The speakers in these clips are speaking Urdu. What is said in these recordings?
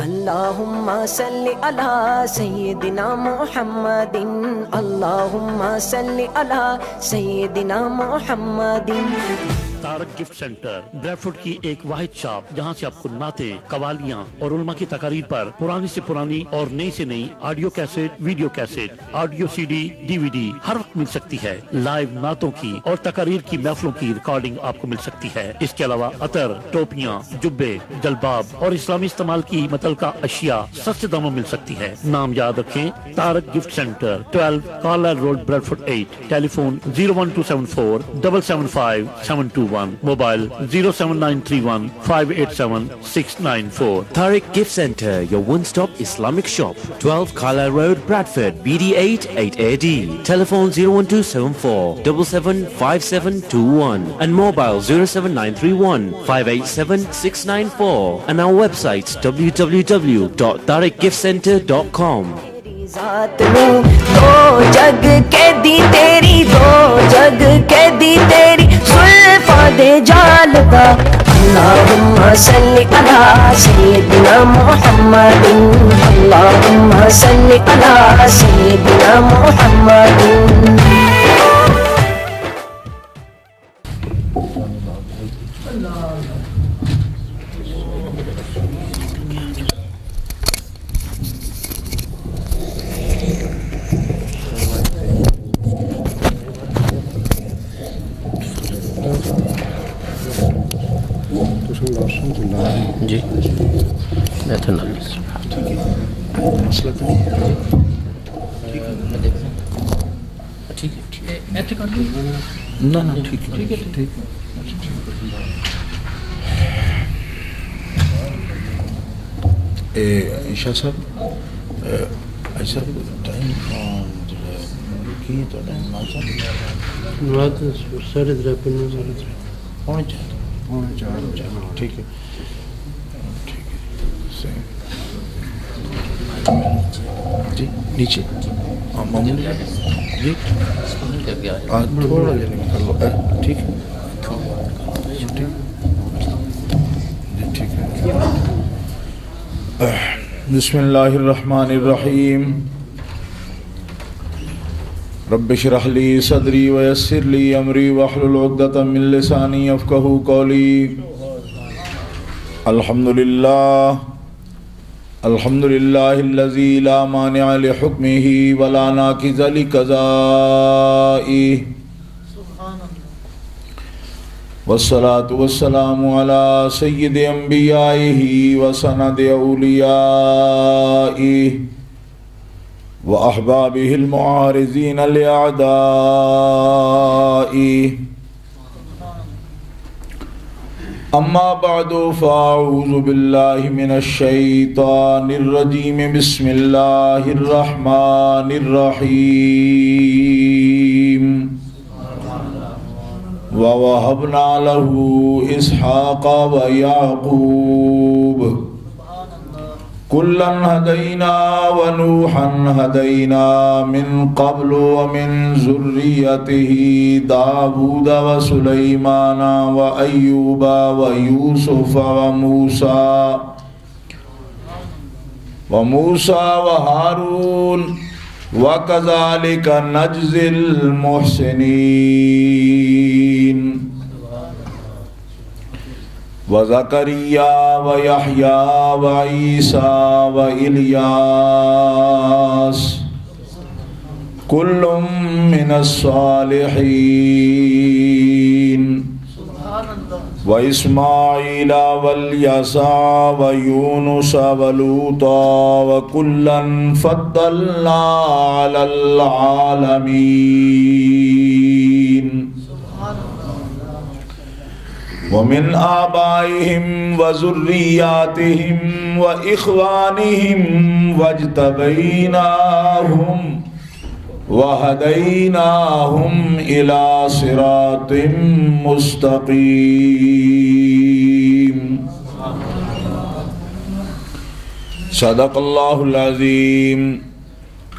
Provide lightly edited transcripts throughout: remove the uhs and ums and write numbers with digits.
اللہم صلی علی سیدنا محمد، اللہم صلی علی سیدنا محمد۔ Tariq gift centre Bradford کی ایک واحد شاپ جہاں سے آپ کو نعتیں، قوالیاں اور علماء کی تقاریر پر پرانی سے پرانی اور نئی سے نئی audio cassette, video cassette, audio C D, D V D ہر وقت مل سکتی ہے۔ لائیو نعتوں کی اور تقاریر کی محفلوں کی ریکارڈنگ آپ کو مل سکتی ہے۔ اس کے علاوہ عطر، ٹوپیاں، جبے، جلباب اور اسلامی استعمال کی متعلقہ اشیاء سستے داموں مل سکتی ہے۔ نام یاد رکھیں، Tariq gift centre, 12 Carlisle road, Bradford 8۔ Telephone 01274 775 721، mobile 07931 587 694۔ Tariq Gift Center, your one-stop Islamic shop, 12 Carlisle Road, Bradford, BD8 8AD. Telephone 01274 775721 and mobile 07931 587 694 and our website www.tariqgiftcenter.com. ذات میں دو جگ کے دی تیری، دو جگ کے دی تیری زلفاں دے جالدا۔ اللہم صلی علی سیدنا محمد، اللہم صلی علی سیدنا محمد۔ جی مسئلہ تو ٹھیک ہے نا، ٹھیک ہے۔ عائشہ صاحب، عائشہ ٹائم کی تو ساڑھے ترے پونے چار، ٹھیک ہے جی نیچے معمولی جی تھوڑا جا کر لو، ٹھیک ہے جی ٹھیک ہے۔ بسم اللہ الرحمن الرحیم، رب اشرح لی صدری ویسر لی امری واحلل عقدۃ من لسانی یفقہوا قولی۔ الحمد للہ الذی لا مانع لحکمہ ولا ناقض لقضائہ، والصلاة والسلام علی سید انبیائہ وسند اولیائہ وأحبابه المعارضين لأعدائه، أما بعد فأعوذ بالله من الشيطان الرجيم، بسم الله الرحمن الرحيم، ووهبنا له إسحاق ويعقوب كلا هدينا ونوحا هدينا من قبل ومن ذريته داود وسليمان وأيوب ويوسف وموسى وهارون وكذلك نجزي المحسنين، وزكريا ويحيى وعيسى وإلياس كل من الصالحين، وإسماعيل واليسع ويونس ولوطا وكلا فضلنا على العالمين، ومن آبائهم وذرياتهم وإخوانهم واجتبيناهم وهديناهم إلى صراط مستقيم۔ صدق الله العظيم۔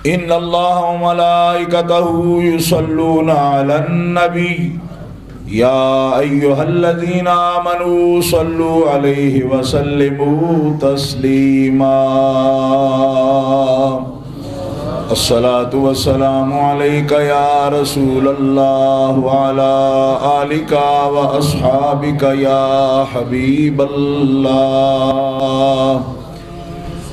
إن الله وملائكته يصلون على النبي يا أيها الذين آمنوا صلوا عليه وسلموا تسليما الصلاة والسلام عليك يا رسول الله وعلى آلك وأصحابك يا حبيب الله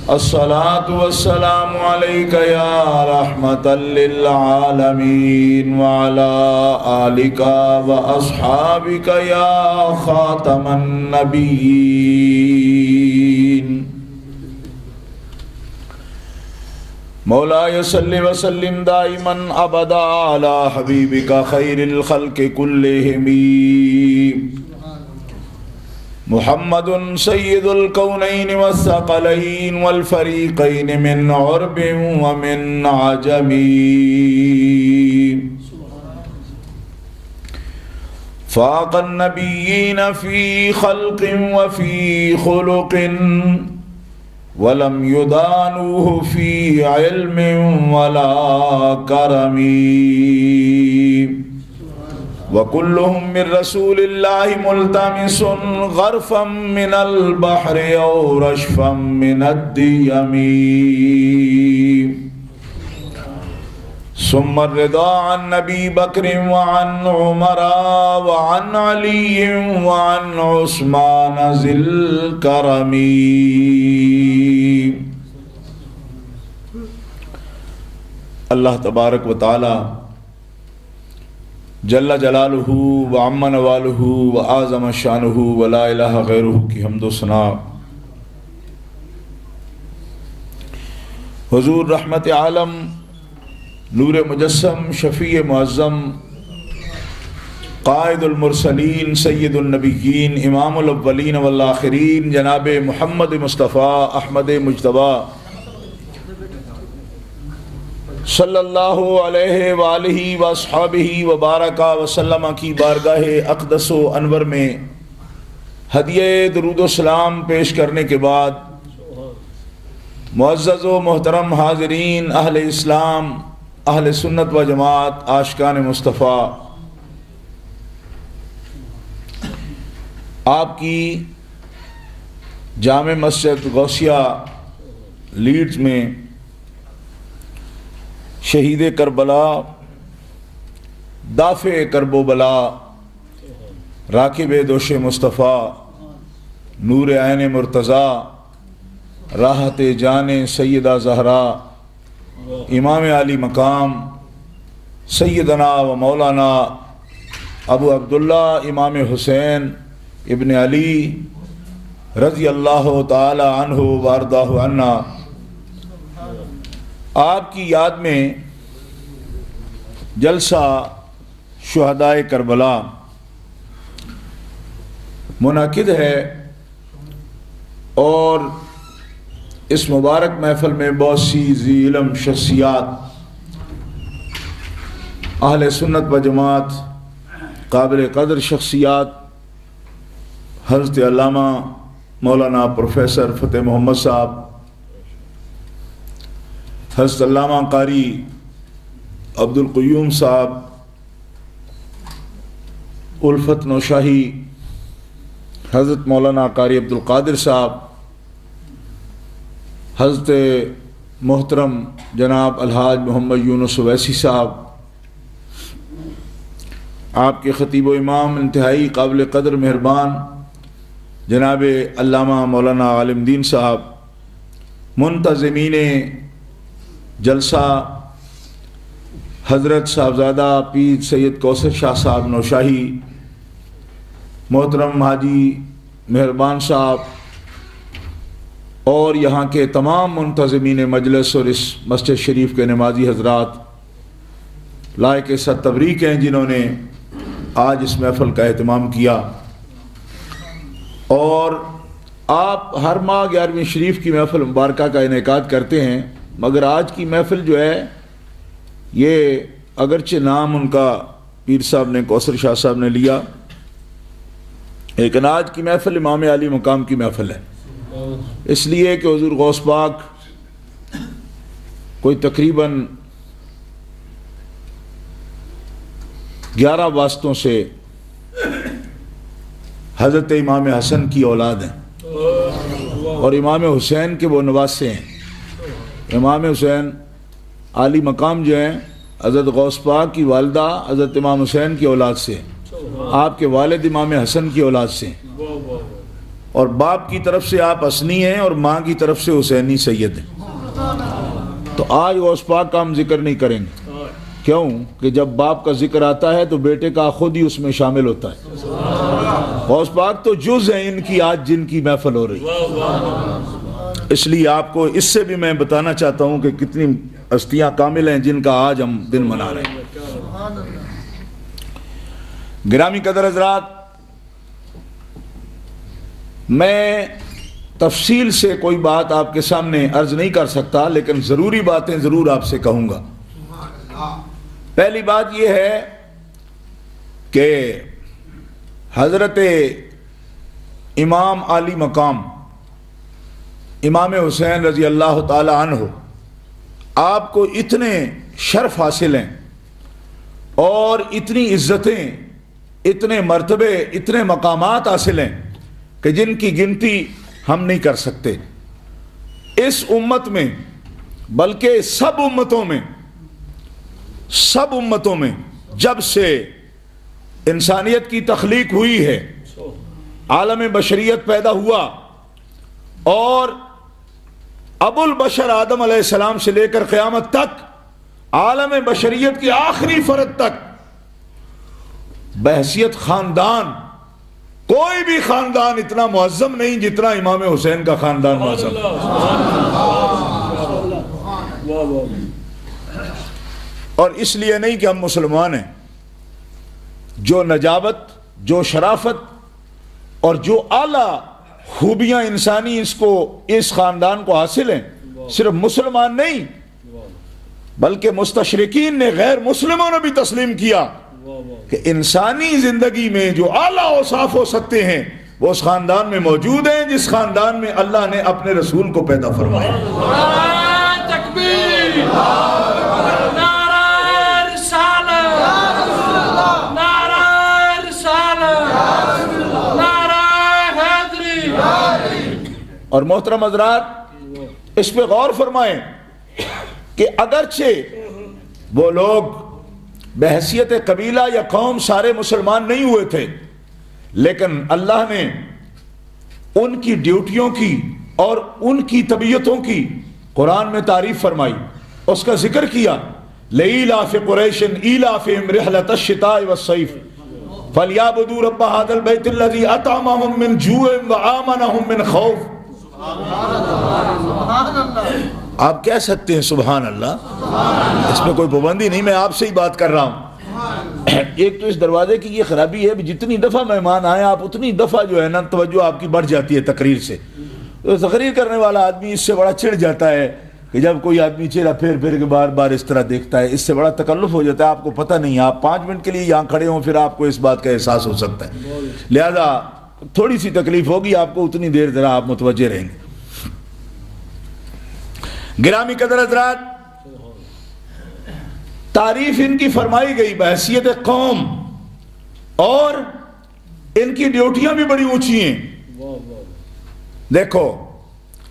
الصلاة والسلام عليك يا رحمة للعالمين وعلى آلك وأصحابك يا خاتم النبيين مولاي صل وسلم دائما أبدا على حبيبك خير الخلق كلهم محمد سيد الكونين والثقلين والفريقين من عرب ومن عجم فاق النبيين في خلق وفي خلق ولم يدانوه في علم ولا كرم وكلهم من رسول الله ملتمس غرفا من البحر أو رشفا من الديم ثم الرضا عن نبي بكر وعن عمر وعن علي وعن عثمان ذي الكرم اللہ تبارک و تعالی جل جلالہ وعم نوالہ وعظم شانہ ولا الہ غیرہ کی حمد و ثنا حضور رحمت عالم نور مجسم شفیع معظم قائد المرسلین سید النبیین امام الاولین والآخرین جناب محمد مصطفیٰ احمد مجتبیٰ صلی اللہ علیہ وآلہ واصحابہ وبارک وسلم کی بارگاہ اقدس و انور میں ہدیہ درود و سلام پیش کرنے کے بعد معزز و محترم حاضرین، اہل اسلام، اہل سنت و جماعت، عاشقان مصطفیٰ، آپ کی جامع مسجد غوثیہ لیڈز میں شہید کربلا، دافع کرب و بلا، راکب دوش مصطفیٰ، نور عین مرتضیٰ، راحت جان سیدہ زہرا، امام علی مقام سیدنا و مولانا ابو عبداللہ امام حسین ابن علی رضی اللہ تعالی عنہ وارضاہ عنا، آپ کی یاد میں جلسہ شہدائے کربلا منعقد ہے، اور اس مبارک محفل میں بہت سی ذی علم شخصیات، اہل سنت و جماعت، قابل قدر شخصیات، حضرت علامہ مولانا پروفیسر فتح محمد صاحب، حضرت علامہ قاری عبد القیوم صاحب، الفت نوشاہی، حضرت مولانا قاری عبد القادر صاحب، حضرت محترم جناب الحاج محمد یونس اویسی صاحب، آپ کے خطیب و امام انتہائی قابل قدر مہربان جناب علامہ مولانا عالم دین صاحب، منتظمین جلسہ حضرت صاحبزادہ پیر سید کوثر شاہ صاحب نوشاہی، محترم حاجی مہربان صاحب، اور یہاں کے تمام منتظمین مجلس اور اس مسجد شریف کے نمازی حضرات، لائق صد تبریک ہیں جنہوں نے آج اس محفل کا اہتمام کیا۔ اور آپ ہر ماہ 11ویں شریف کی محفل مبارکہ کا انعقاد کرتے ہیں، مگر آج کی محفل جو ہے یہ اگرچہ نام ان کا پیر صاحب نے کوثر شاہ صاحب نے لیا، لیکن آج کی محفل امام علی مقام کی محفل ہے، اس لیے کہ حضور غوث پاک کوئی تقریباً 11 واسطوں سے حضرت امام حسن کی اولاد ہیں اور امام حسین کے وہ نواسے ہیں۔ امام حسین عالی مقام جو ہیں حضرت غوث پاک کی والدہ حضرت امام حسین کی اولاد سے، آپ کے والد امام حسن کی اولاد سے، اور باپ کی طرف سے آپ حسنی ہیں اور ماں کی طرف سے حسینی سید ہیں۔ تو آج غوث پاک کا ہم ذکر نہیں کریں گے، کیوں کہ جب باپ کا ذکر آتا ہے تو بیٹے کا خود ہی اس میں شامل ہوتا ہے۔ غوث پاک تو جز ہیں ان کی آج جن کی محفل ہو رہی، اس لیے آپ کو اس سے بھی میں بتانا چاہتا ہوں کہ کتنی ہستیاں کامل ہیں جن کا آج ہم دن منا رہے ہیں۔ گرامی قدر حضرات، میں تفصیل سے کوئی بات آپ کے سامنے عرض نہیں کر سکتا، لیکن ضروری باتیں ضرور آپ سے کہوں گا۔ پہلی بات یہ ہے کہ حضرت امام عالی مقام امام حسین رضی اللہ تعالی عنہ آپ کو اتنے شرف حاصل ہیں اور اتنی عزتیں، اتنے مرتبے، اتنے مقامات حاصل ہیں کہ جن کی گنتی ہم نہیں کر سکتے اس امت میں، بلکہ سب امتوں میں جب سے انسانیت کی تخلیق ہوئی ہے، عالم بشریت پیدا ہوا اور ابو البشر آدم علیہ السلام سے لے کر قیامت تک عالم بشریت کی آخری فرد تک بحیثیت خاندان کوئی بھی خاندان اتنا معظم نہیں جتنا امام حسین کا خاندان معظم۔ اور اس لیے نہیں کہ ہم مسلمان ہیں، جو نجابت، جو شرافت اور جو اعلیٰ خوبیاں انسانی اس خاندان کو حاصل ہیں، صرف مسلمان نہیں بلکہ مستشرقین نے، غیر مسلموں نے بھی تسلیم کیا کہ انسانی زندگی میں جو اعلیٰ اوصاف ہو سکتے ہیں وہ اس خاندان میں موجود ہیں جس خاندان میں اللہ نے اپنے رسول کو پیدا فرمایا۔ اور محترم حضرات، اس پہ غور فرمائیں کہ اگرچہ وہ لوگ بحیثیت قبیلہ یا قوم سارے مسلمان نہیں ہوئے تھے، لیکن اللہ نے ان کی ڈیوٹیوں کی اور ان کی طبیعتوں کی قرآن میں تعریف فرمائی، اس کا ذکر کیا۔ لإِيلَافِ قُرَيْشٍ إِيلَافِهِمْ رِحْلَةَ الشِّتَاءِ وَالصَّيْفِ فَلْيَعْبُدُوا رَبَّ هَذَا الْبَيْتِ الَّذِي أَطْعَمَهُم مِّن جُوعٍ وَآمَنَهُم مِّن خَوْفٍ۔ آپ کہہ سکتے ہیں سبحان اللہ، اس میں کوئی پابندی نہیں، میں آپ سے ہی بات کر رہا ہوں۔ ایک تو اس دروازے کی یہ خرابی ہے، جتنی دفعہ مہمان آئے آپ اتنی دفعہ جو ہے نا توجہ آپ کی بڑھ جاتی ہے تقریر سے۔ تو تقریر کرنے والا آدمی اس سے بڑا چڑ جاتا ہے کہ جب کوئی آدمی چہرہ پھیر کے بار بار اس طرح دیکھتا ہے، اس سے بڑا تکلف ہو جاتا ہے، آپ کو پتہ نہیں، آپ 5 منٹ کے لیے یہاں کھڑے ہوں پھر آپ کو اس بات کا احساس ہو سکتا ہے، لہذا تھوڑی سی تکلیف ہوگی آپ کو، اتنی دیر ذرا آپ متوجہ رہیں گے۔ گرامی قدر حضرات، تعریف ان کی فرمائی گئی بحیثیت قوم، اور ان کی ڈیوٹیاں بھی بڑی اونچی ہیں۔ دیکھو،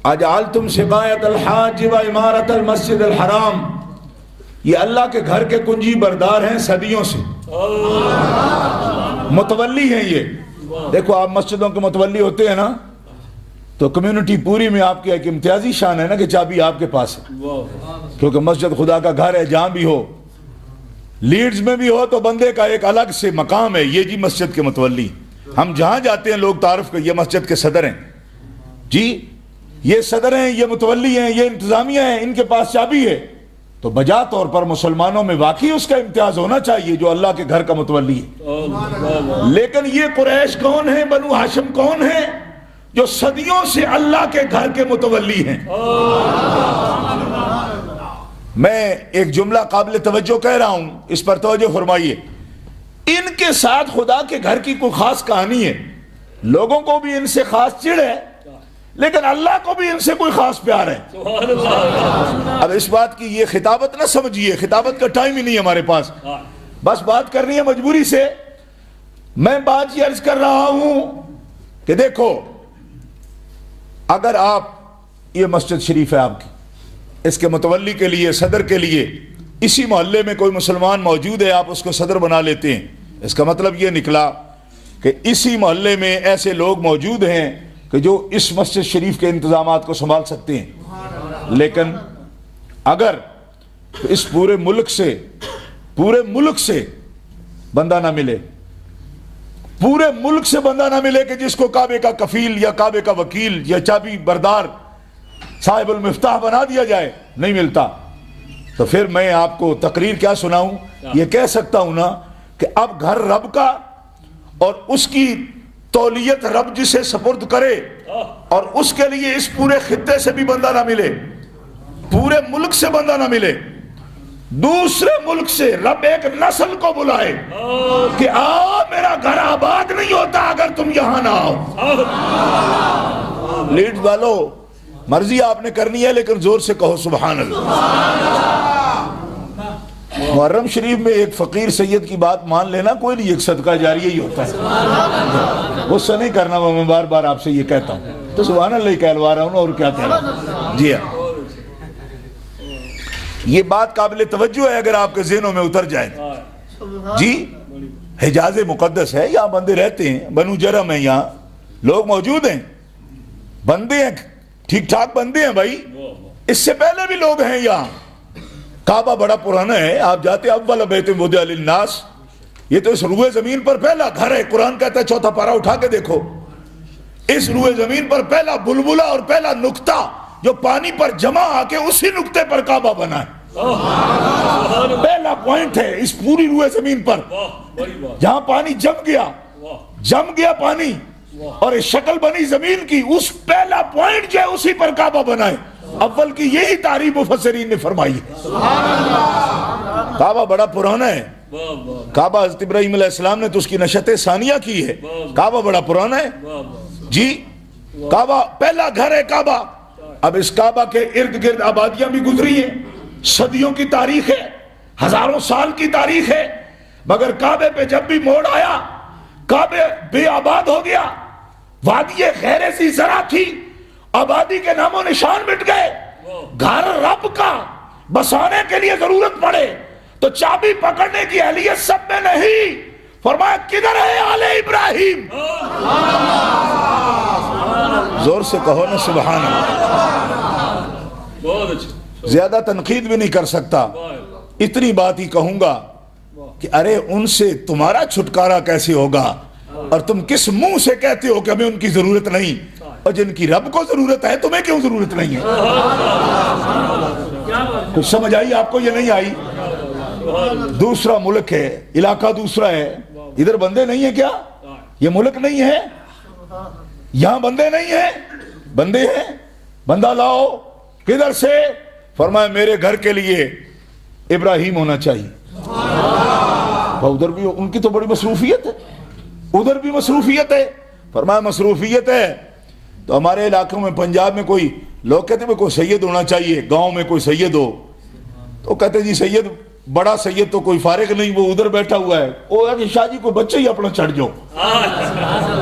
اجعلتم سقایۃ الحاج و عمارت المسجد الحرام، یہ اللہ کے گھر کے کنجی بردار ہیں صدیوں سے، متولی ہیں یہ۔ دیکھو آپ مسجدوں کے متولی ہوتے ہیں نا، تو کمیونٹی پوری میں آپ کی ایک امتیازی شان ہے نا کہ چابی آپ کے پاس ہے، کیونکہ مسجد خدا کا گھر ہے، جہاں بھی ہو، لیڈز میں بھی ہو تو بندے کا ایک الگ سے مقام ہے، یہ جی مسجد کے متولی۔ ہم جہاں جاتے ہیں لوگ تعارف کہ یہ مسجد کے صدر ہیں، جی یہ صدر ہیں، یہ متولی ہیں، یہ انتظامیہ ہیں، ان کے پاس چابی ہے، تو بجا طور پر مسلمانوں میں واقعی اس کا امتیاز ہونا چاہیے جو اللہ کے گھر کا متولی ہے۔ لیکن یہ قریش کون ہیں، بنو ہاشم کون ہیں جو صدیوں سے اللہ کے گھر کے متولی ہیں؟ میں ایک جملہ قابل توجہ کہہ رہا ہوں، اس پر توجہ فرمائیے۔ ان کے ساتھ خدا کے گھر کی کوئی خاص کہانی ہے، لوگوں کو بھی ان سے خاص چڑ ہے، لیکن اللہ کو بھی ان سے کوئی خاص پیار ہے۔ اب اس بات کی یہ خطابت نہ سمجھیے، خطابت کا ٹائم ہی نہیں ہمارے پاس، بس بات کرنی ہے مجبوری سے۔ میں بات یہ عرض کر رہا ہوں کہ دیکھو اگر آپ یہ مسجد شریف ہے آپ کی, اس کے متولی کے لیے, صدر کے لیے اسی محلے میں کوئی مسلمان موجود ہے, آپ اس کو صدر بنا لیتے ہیں, اس کا مطلب یہ نکلا کہ اسی محلے میں ایسے لوگ موجود ہیں کہ جو اس مسجد شریف کے انتظامات کو سنبھال سکتے ہیں. لیکن اگر اس پورے ملک سے بندہ نہ ملے, پورے ملک سے بندہ نہ ملے کہ جس کو کعبے کا کفیل یا کعبے کا وکیل یا چابی بردار صاحب المفتاح بنا دیا جائے, نہیں ملتا, تو پھر میں آپ کو تقریر کیا سناؤں, یہ کہہ سکتا ہوں نا کہ اب گھر رب کا اور اس کی تولیت رب جسے سپرد کرے, اور اس کے لیے اس پورے خطے سے بھی بندہ نہ ملے, پورے ملک سے بندہ نہ ملے, دوسرے ملک سے رب ایک نسل کو بلائے کہ آؤ, میرا گھر آباد نہیں ہوتا اگر تم یہاں نہ آؤ. لیڈ والو مرضی آپ نے کرنی ہے لیکن زور سے کہو سبحان اللہ. محرم شریف میں ایک فقیر سید کی بات مان لینا کوئی نہیں, ایک صدقہ جاریہ ہی ہوتا ہے, غصہ نہیں کرنا, میں بار بار آپ سے یہ کہتا ہوں تو سبحان اللہ ہی کہلوا رہا ہوں اور کیا کہہ رہا ہوں. جی ہاں, یہ بات قابل توجہ ہے اگر آپ کے ذہنوں میں اتر جائے. جی حجاز مقدس ہے, یہاں بندے رہتے ہیں, بنو جرم ہیں, یہاں لوگ موجود ہیں, بندے ہیں, ٹھیک ٹھاک بندے ہیں بھائی, اس سے پہلے بھی لوگ ہیں یہاں. کعبہ بڑا پرانا ہے, آپ جاتے اول بیت وضع للناس, یہ تو اس روئے زمین پر پہلا گھر ہے. قرآن کہتا ہے چوتھا پارہ اٹھا کے دیکھو, اس روئے زمین پر پہلا بلبلہ اور پہلا نقطہ جو پانی پر جمع آ کے اسی نقطے پر کعبہ بنا ہے, پہلا پوائنٹ ہے اس پوری روئے زمین پر, جہاں پانی جم گیا پانی اور اس شکل بنی زمین کی, اس پہلا پوائنٹ جو ہے اسی پر کعبہ بنا ہے. اول کی یہی تعریف مفسرین نے فرمائی ہے. کعبہ بڑا پرانا ہے, کعبہ حضرت ابراہیم علیہ السلام نے تو اس کی نشت ثانیہ کی ہے, کعبہ بڑا پرانا ہے. جی کعبہ پہلا گھر ہے کعبہ. اب اس کعبہ کے ارد گرد آبادیاں بھی گزری ہیں, صدیوں کی تاریخ ہے, ہزاروں سال کی تاریخ ہے, مگر کعبے پہ جب بھی موڑ آیا کعبے بے آباد ہو گیا. وادی غیر ذی زرع تھی, آبادی کے نام و نشان مٹ گئے. گھر رب کا بسانے کے لیے ضرورت پڑے تو چابی پکڑنے کی اہلیت سب میں نہیں. فرمایا کدھر ہے آل ابراہیم, زور سے کہو نا سبحان اللہ. زیادہ تنقید بھی نہیں کر سکتا, اتنی بات ہی کہوں گا کہ ارے ان سے تمہارا چھٹکارا کیسے ہوگا, اور تم کس منہ سے کہتے ہو کہ ہمیں ان کی ضرورت نہیں, اور جن کی رب کو ضرورت ہے تمہیں کیوں ضرورت نہیں ہے. کچھ سمجھ آئی آپ کو, یہ نہیں آئی. دوسرا ملک ہے, علاقہ دوسرا ہے, ادھر بندے نہیں ہیں کیا, یہ ملک نہیں ہے, یہاں بندے نہیں ہیں, بندے ہیں, بندہ لاؤ کدھر سے. فرمایا میرے گھر کے لیے ابراہیم ہونا چاہیے. ادھر بھی ان کی تو بڑی مصروفیت ہے, ادھر بھی مصروفیت ہے. فرمایا مصروفیت ہے تو ہمارے علاقوں میں پنجاب میں کوئی لوگ کہتے ہیں کوئی سید ہونا چاہیے, گاؤں میں کوئی سید ہو, تو کہتے جی سید, بڑا سید تو کوئی فارغ نہیں, وہ ادھر بیٹھا ہوا ہے, وہ ہے کہ شاہ جی کو بچے ہی اپنا چڑھ جاؤ.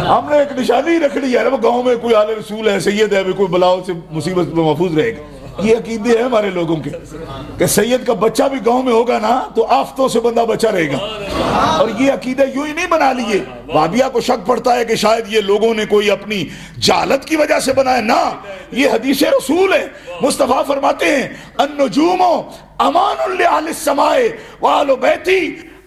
ہم نے ایک نشانی رکھ لی ہے, وہ گاؤں میں کوئی آل رسول ہے, سید ہے, کوئی بلاؤ سے مصیبت میں محفوظ رہے گا. یہ عقیدے ہیں ہمارے لوگوں کے کہ سید کا بچہ بھی گاؤں میں ہوگا نا تو آفتوں سے بندہ بچا رہے گا. اور یہ عقیدہ یوں ہی نہیں بنا لیے. وہابیہ کو شک پڑتا ہے کہ شاید یہ لوگوں نے کوئی اپنی جہالت کی وجہ سے بنایا, نہ, یہ حدیث رسول ہے. مصطفیٰ فرماتے ہیں النجوم امان لأہل السماء وآل بیتی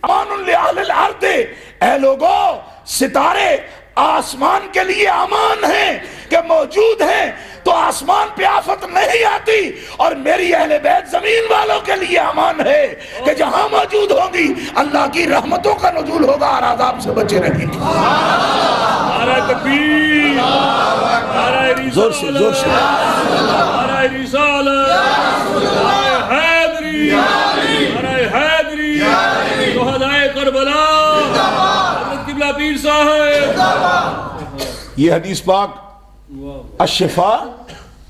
امان لأہل الارض. اے لوگوں, ستارے آسمان کے لیے امان ہیں کہ موجود ہیں تو آسمان پہ آفت نہیں آتی, اور میری اہل بیت زمین والوں کے لیے امان ہے کہ جہاں موجود ہوں گی اللہ کی رحمتوں کا نزول ہوگا اور عذاب سے بچے رہیں گے. نعرہ تکبیر, نعرہ رسالت, زور سے زور سے, نعرہ رسالت, نعرہ حیدری, نعرہ حیدری, شہدائے کربلا, حضرت قبلہ پیر صاحب. یہ حدیث پاک الشفاء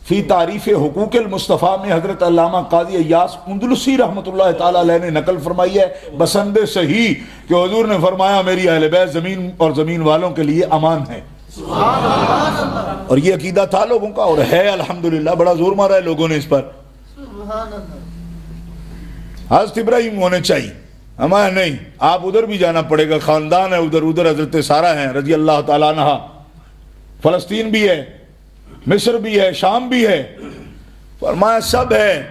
فی تعریف حقوق المصطفیٰ میں حضرت علامہ قاضی ایاس اندلسی رحمۃ اللہ تعالی علیہ نے نقل فرمائی ہے بسند صحیح کہ حضور نے فرمایا میری اہل بیت زمین اور زمین والوں کے لیے امان ہے. اور یہ عقیدہ تھا لوگوں کا اور ہے الحمدللہ. بڑا زور مارا ہے لوگوں نے اس پر. حضرت ابراہیم ہونے چاہیے, ہمارا نہیں. آپ ادھر بھی جانا پڑے گا, خاندان ہے ادھر حضرت سارہ ہیں رضی اللہ تعالیٰ عنہا. فلسطین بھی ہے, مصر بھی ہے, شام بھی ہے. فرمایا سب ہے,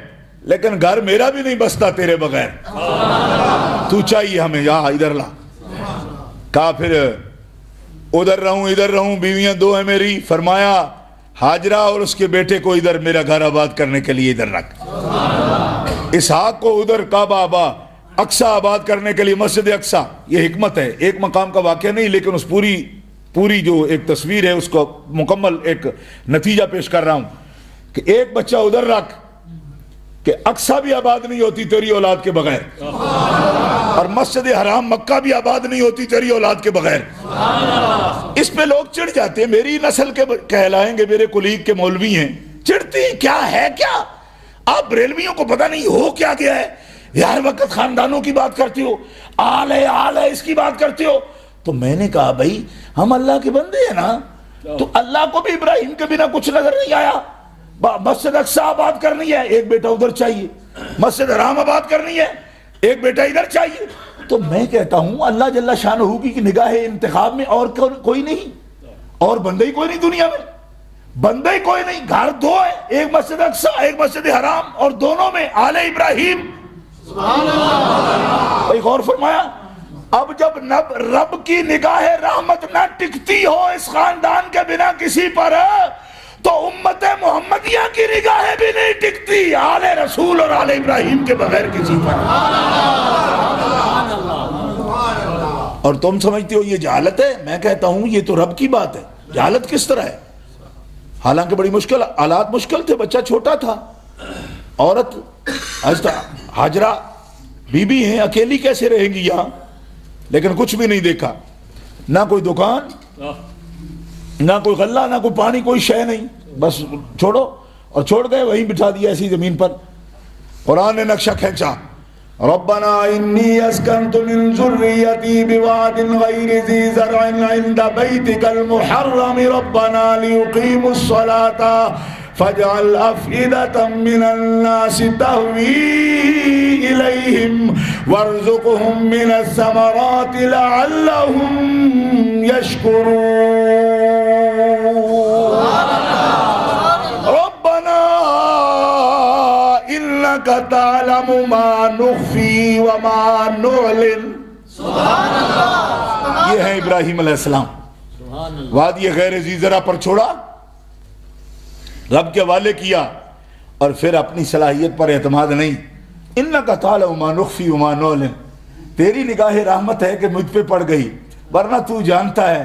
لیکن گھر میرا بھی نہیں بستا تیرے بغیر. تو چاہیے ہمیں, یہاں ادھر لا. کہا پھر ادھر رہوں, بیویاں دو ہیں میری. فرمایا ہاجرہ اور اس کے بیٹے کو ادھر میرا گھر آباد کرنے کے لیے ادھر رکھ. اسحاق کو ادھر کعبہ اقصی آباد کرنے کے لیے مسجد اقصی. یہ حکمت ہے, ایک مقام کا واقعہ نہیں, لیکن اس پوری جو ایک تصویر ہے اس کو مکمل ایک نتیجہ پیش کر رہا ہوں کہ ایک بچہ ادھر رکھ کہ اقصی بھی آباد نہیں ہوتی تیری اولاد کے بغیر, اور مسجد حرام مکہ بھی آباد نہیں ہوتی تیری اولاد کے بغیر. اس پہ لوگ چڑھ جاتے ہیں, میری نسل کے کہلائیں گے, میرے کولیگ کے مولوی ہیں, چڑھتی کیا ہے کیا آپ بریلویوں کو پتہ نہیں ہو کیا گیا ہے. ہر وقت خاندانوں کی بات کرتے ہو, آل ہے اس کی بات کرتے ہو. تو میں نے کہا بھائی ہم اللہ کے بندے ہیں نا, تو اللہ کو بھی ابراہیم کے بنا کچھ نظر نہیں آیا. مسجد اقصی آباد کرنی ہے, ایک بیٹا ادھر چاہیے. مسجد حرام آباد کرنی ہے, ایک بیٹا ادھر چاہیے. تو میں کہتا ہوں اللہ جل شانہ کی نگاہ انتخاب میں اور کوئی نہیں, اور بندے ہی کوئی نہیں دنیا میں, بندے ہی کوئی نہیں. گھر دو ہے, ایک مسجد اقصی ایک مسجد حرام, اور دونوں میں آل ابراہیم. ایک اور فرمایا اب جب رب کی نگاہ رحمت نہ ٹکتی ہو اس خاندان کے بنا کسی پر, تو امت محمدیہ کی نگاہیں بھی نہیں ٹکتی آل رسول اور آل ابراہیم کے بغیر کسی پر. اور تم سمجھتے ہو یہ جہالت ہے, میں کہتا ہوں یہ تو رب کی بات ہے. جہالت کس طرح ہے؟ حالانکہ بڑی مشکل حالات مشکل تھے, بچہ چھوٹا تھا, عورت ہاجرہ بی بی ہیں, اکیلی کیسے رہیں گی یہاں, لیکن کچھ بھی نہیں دیکھا, نہ کوئی دکان, نہ کوئی غلہ, نہ کوئی پانی, کوئی شے نہیں, بس چھوڑو. اور چھوڑ گئے, وہیں بٹھا دیا ایسی زمین پر. قرآن نے نقشہ کھینچا, ربنا انی اسکنت من ذریتی بواد غیر ذی زرع عند بیتک المحرم ربنا لیقیموا الصلاة فاجعل افئدة من الناس تهوی الیہم وارزقهم من الثمرات لعلهم یشکرون. ربنا انک تعلم ما نخفی وما نعلن. یہ ہے ابراہیم علیہ السلام, وادی غیر ذی زرع پر چھوڑا, رب کے حوالے کیا, اور پھر اپنی صلاحیت پر اعتماد نہیں. انک تعلم ما نخفی وما نعلن, تیری نگاہ رحمت ہے کہ مجھ پہ پڑ گئی, ورنہ تو جانتا ہے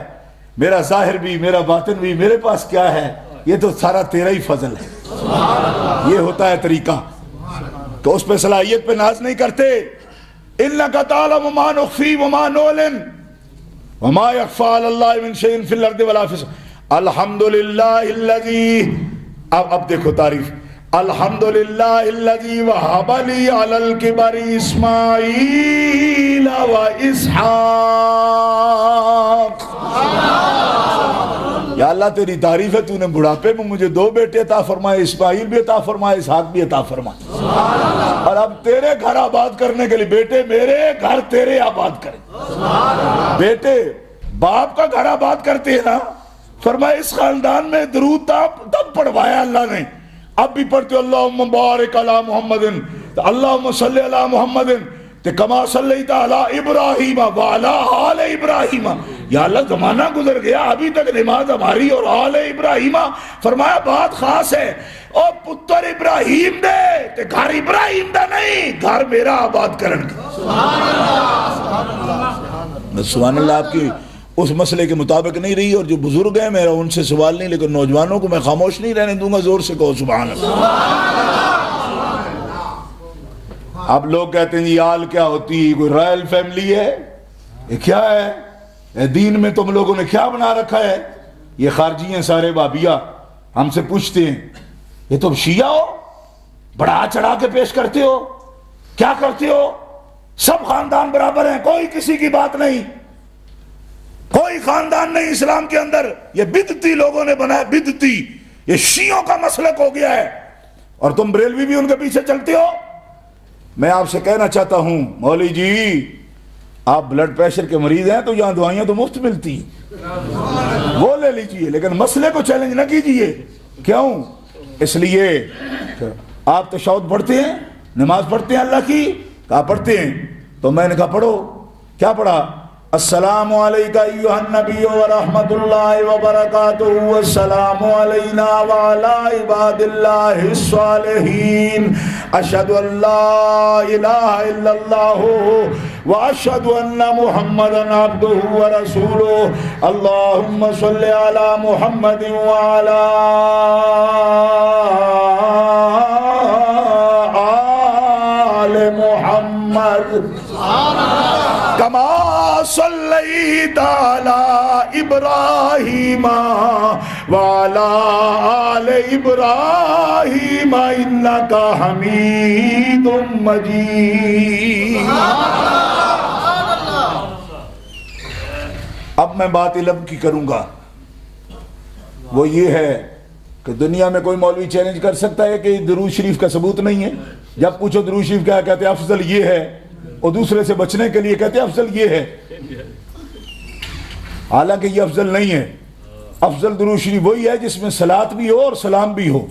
میرا ظاہر بھی میرا باطن بھی, میرے پاس کیا ہے, یہ تو سارا تیرا ہی فضل ہے. یہ ہوتا ہے طریقہ کہ اس پہ صلاحیت پہ ناز نہیں کرتے. انک تعلم ما نخفی وما نعلن وما یخفی علی اللہ من شیء فی الارض ولا فی الحمدللہ الذی. اب دیکھو تعریف, الحمدللہ الذی وہب لی علی الکبر اسماعیل و اسحاق. یا اللہ تیری تعریف ہے, تو نے بڑھاپے میں مجھے دو بیٹے عطا فرمائے, اسماعیل بھی عطا فرمائے, اسحاق بھی عطا فرمائے. اور اب تیرے گھر آباد کرنے کے لیے بیٹے میرے گھر تیرے آباد کریں. بیٹے باپ کا گھر آباد کرتے ہیں نا, فرمایا اس خاندان میں درود تب پڑھوایا اللہ نے, اب بھی پڑھتے اللہم بارک علی محمد, اللہم صلی علی محمد کما صلیت علی ابراہیم وعلی آل ابراہیم. یا اللہ زمانہ گزر گیا, ابھی تک نماز ہماری اور آل ابراہیم. فرمایا بات خاص ہے, اور پتر ابراہیم دے تے گھر ابراہیم دا نہیں, گھر میرا آباد کرن. سبحان اللہ. آپ کی اس مسئلے کے مطابق نہیں رہی, اور جو بزرگ ہیں میرا ان سے سوال نہیں, لیکن نوجوانوں کو میں خاموش نہیں رہنے دوں گا, زور سے کہو سبحان اللہ. اب لوگ کہتے ہیں جی آل کیا ہوتی ہے, کوئی رائل فیملی ہے, یہ کیا ہے, دین میں تم لوگوں نے کیا بنا رکھا ہے, یہ خارجی ہیں سارے بابیا. ہم سے پوچھتے ہیں یہ تم شیعہ ہو, بڑھا چڑھا کے پیش کرتے ہو, کیا کرتے ہو, سب خاندان برابر ہیں, کوئی کسی کی بات نہیں. کوئی خاندان نہیں اسلام کے اندر، یہ بدعتی لوگوں نے بنایا، بدعتی، یہ شیعوں کا مسلک ہو گیا ہے، اور تم بریلوی بھی ان کے پیچھے چلتے ہو۔ میں آپ سے کہنا چاہتا ہوں مولوی جی، آپ بلڈ پریشر کے مریض ہیں تو یہاں دوائیاں تو مفت ملتی ہیں، وہ لے لیجئے، لیکن مسئلے کو چیلنج نہ کیجئے۔ کیوں؟ اس لیے آپ تشہد پڑھتے ہیں، نماز پڑھتے ہیں اللہ کی، کہا پڑھتے ہیں، تو میں نے کہا پڑھو، کیا پڑھا؟ السلام علیکہ ایھا النبی ورحمۃ اللہ وبرکاتہ، والسلام علینا وعلی عباد اللہ الصالحین، اشہد ان لا الہ الا اللہ واشہد ان محمدا عبدہ ورسولہ، اللہم صلی علی محمد وعلی آل محمد کما صلیت علی ابراہیم وعلی آل ابراہیم انک حمید مجید۔ اب میں بات علم کی کروں گا، وہ یہ ہے کہ دنیا میں کوئی مولوی چیلنج کر سکتا ہے کہ درود شریف کا ثبوت نہیں ہے؟ جب پوچھو درود شریف کیا کہتے ہیں، افضل یہ ہے، اور دوسرے سے بچنے کے لیے کہتے ہیں افضل یہ ہے، حالانکہ یہ افضل نہیں ہے۔ افضل درود شریف وہی ہے جس میں صلاۃ بھی ہو اور سلام بھی ہو،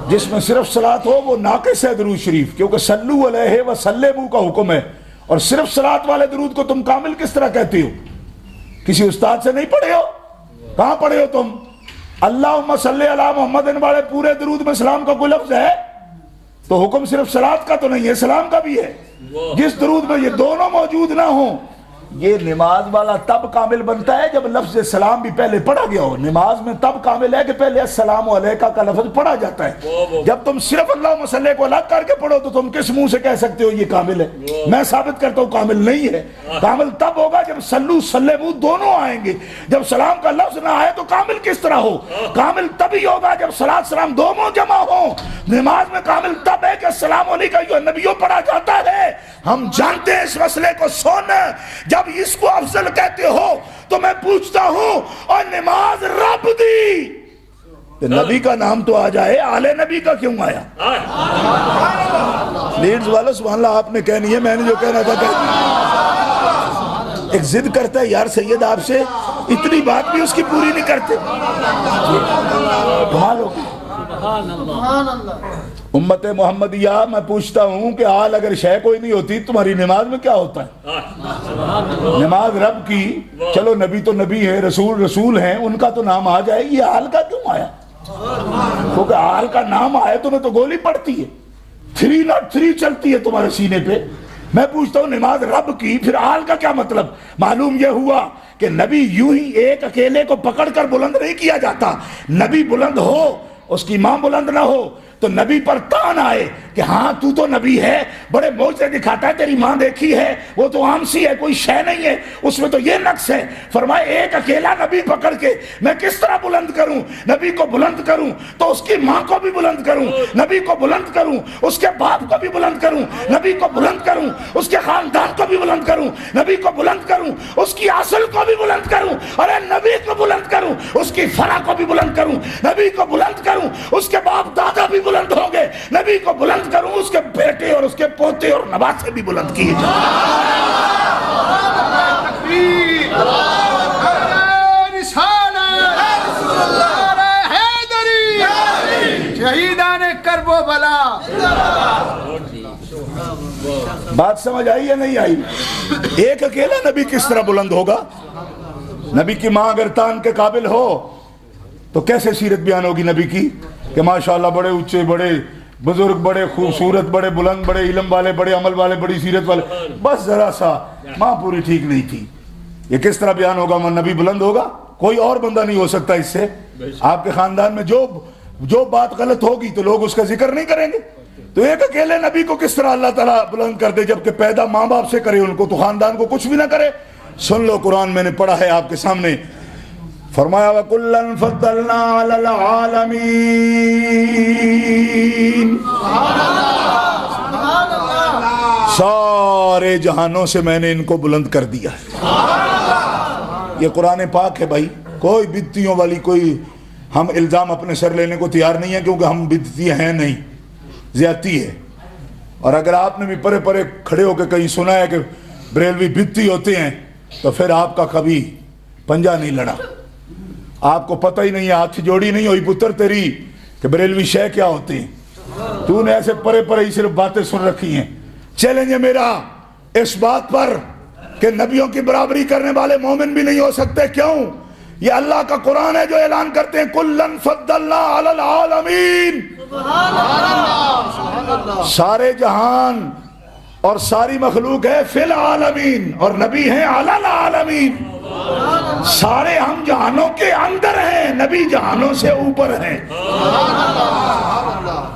جس میں صرف صلاۃ ہو وہ ناقص ہے درود شریف، کیونکہ صلو علیہ وسلموا کا حکم ہے، اور صرف صلاۃ والے درود کو تم کامل کس طرح کہتے ہو؟ کسی استاد سے نہیں پڑھے ہو؟ کہاں پڑھے ہو تم؟ اللہم صلی علی محمد والے پورے درود میں سلام کا کوئی لفظ ہے؟ تو حکم صرف صلاۃ کا تو نہیں ہے، سلام کا بھی ہے۔ جس درود میں یہ دونوں موجود نہ ہوں، یہ نماز والا تب کامل بنتا ہے جب لفظ سلام بھی پہلے پڑھا گیا ہو۔ نماز میں تب کامل ہے کہ پہلے السلام علیکہ کا لفظ پڑھا جاتا ہے۔ جب تم صرف اللہم صلی کو الگ کر کے پڑھو تو تم کس منہ سے کہہ سکتے ہو یہ کامل ہے؟ میں ثابت کرتا ہوں کامل نہیں ہے۔ کامل تب ہوگا جب صلو سلموا دونوں آئیں گے۔ جب سلام کا لفظ نہ آئے تو کامل کس طرح ہو؟ کامل تبھی ہوگا جب صلاۃ سلام دونوں جمع ہوں۔ نماز میں کامل تب ہے کہ السلام علیکہ ایھا النبی پڑھا جاتا ہے۔ ہم جانتے ہیں اس مسئلے کو۔ سن، جب اس کو افضل کہتے ہو تو میں پوچھتا ہوں، اور نماز رب دی، نبی کا نام تو آ جائے، آل نبی کا کیوں آیا؟ لیڈز والا سبحان اللہ آپ نے کہنی ہے، میں نے جو کہنا تھا ایک ضد کرتا ہے یار سید آپ سے، اتنی بات بھی اس کی پوری نہیں کرتے۔ کمال ہو گئی۔ امت محمدیہ میں پوچھتا ہوں کہ آل اگر شے کوئی نہیں ہوتی تمہاری نماز میں کیا ہوتا ہے؟ نماز رب کی، چلو نبی تو نبی ہے، رسول رسول ہیں، ان کا تو نام آ جائے، یہ آل کا کیوں آیا؟ کیونکہ آل کا نام آئے تمہیں تو گولی پڑتی ہے، 303 چلتی ہے تمہارے سینے پہ۔ میں پوچھتا ہوں نماز رب کی، پھر آل کا کیا مطلب؟ معلوم یہ ہوا کہ نبی یوں ہی ایک اکیلے کو پکڑ کر بلند نہیں کیا جاتا۔ نبی بلند ہو، اس کی ماں بلند نہ ہو تو نبی پر تان آئے کہ ہاں تو نبی ہے، بڑے معجزے دکھاتا ہے، تیری ماں دیکھی ہے، وہ تو عام سی ہے، کوئی شے نہیں ہے، اس میں تو یہ نقص ہے۔ فرمائے ایک اکیلا نبی پکڑ کے میں کس طرح بلند کروں؟ نبی کو بلند کروں تو اس کی ماں کو بھی بلند کروں، نبی کو بلند کروں اس کے باپ کو بھی بلند کروں، نبی کو بلند کروں اس کے خاندان کو بھی بلند کروں، نبی کو بلند کروں اس کی اصل کو بھی بلند کروں، ارے نبی کو بلند کروں اس کی فرع کو بھی بلند کروں، نبی کو بلند کروں اس کے باپ دادا بھی بلند ہوں گے، نبی کو بلند کروں اس کے بیٹے اور اس کے پوتے اور نواسے بھی بلند کیے شہیدان کرب و بلا۔ بات سمجھ آئی یا نہیں آئی؟ ایک اکیلا نبی کس طرح بلند ہوگا؟ نبی کی ماں اگر تان کے قابل ہو تو کیسے سیرت بیان ہوگی نبی کی کہ ماشاءاللہ بڑے اونچے، بڑے بزرگ، بڑے خوبصورت، بڑے بلند، بڑے علم والے، بڑے عمل والے، بڑی سیرت والے، بس ذرا سا ماں پوری ٹھیک نہیں تھی، یہ کس طرح بیان ہوگا؟ نبی بلند ہوگا؟ کوئی اور بندہ نہیں ہو سکتا اس سے۔ آپ کے خاندان میں جو بات غلط ہوگی تو لوگ اس کا ذکر نہیں کریں گے، تو ایک اکیلے نبی کو کس طرح اللہ تعالیٰ بلند کر دے جبکہ پیدا ماں باپ سے کرے ان کو، تو خاندان کو کچھ بھی نہ کرے؟ سن لو، قرآن میں نے پڑھا ہے آپ کے سامنے، فرمایا وَكُلًّا فَضَّلْنَا عَلَى الْعَالَمِينَ، سارے جہانوں سے میں نے ان کو بلند کر دیا ہے۔ یہ قرآن پاک ہے بھائی، کوئی بدتیوں والی کوئی ہم الزام اپنے سر لینے کو تیار نہیں ہیں، کیونکہ ہم بدتی ہیں نہیں، زیادتی ہے۔ اور اگر آپ نے بھی پرے پرے کھڑے ہو کے کہیں سنا ہے کہ بریلوی بدتی ہوتے ہیں تو پھر آپ کا کبھی پنجہ نہیں لڑا، آپ کو پتہ ہی نہیں ہے، ہاتھ جوڑی نہیں ہوئی پتر تیری کہ بریلوی شے کیا ہوتے ہیں، تو نے ایسے پرے پرے ہی صرف باتیں سن رکھی ہیں۔ چیلنج ہے میرا اس بات پر کہ نبیوں کی برابری کرنے والے مومن بھی نہیں ہو سکتے۔ کیوں؟ یہ اللہ کا قرآن ہے جو اعلان کرتے ہیں کلن فضلنا علی العالمین، سارے جہان اور ساری مخلوق ہے فی العالمین، اور نبی ہیں علی العالمین۔ سارے ہم جہانوں کے اندر ہیں، نبی جہانوں سے اوپر ہیں۔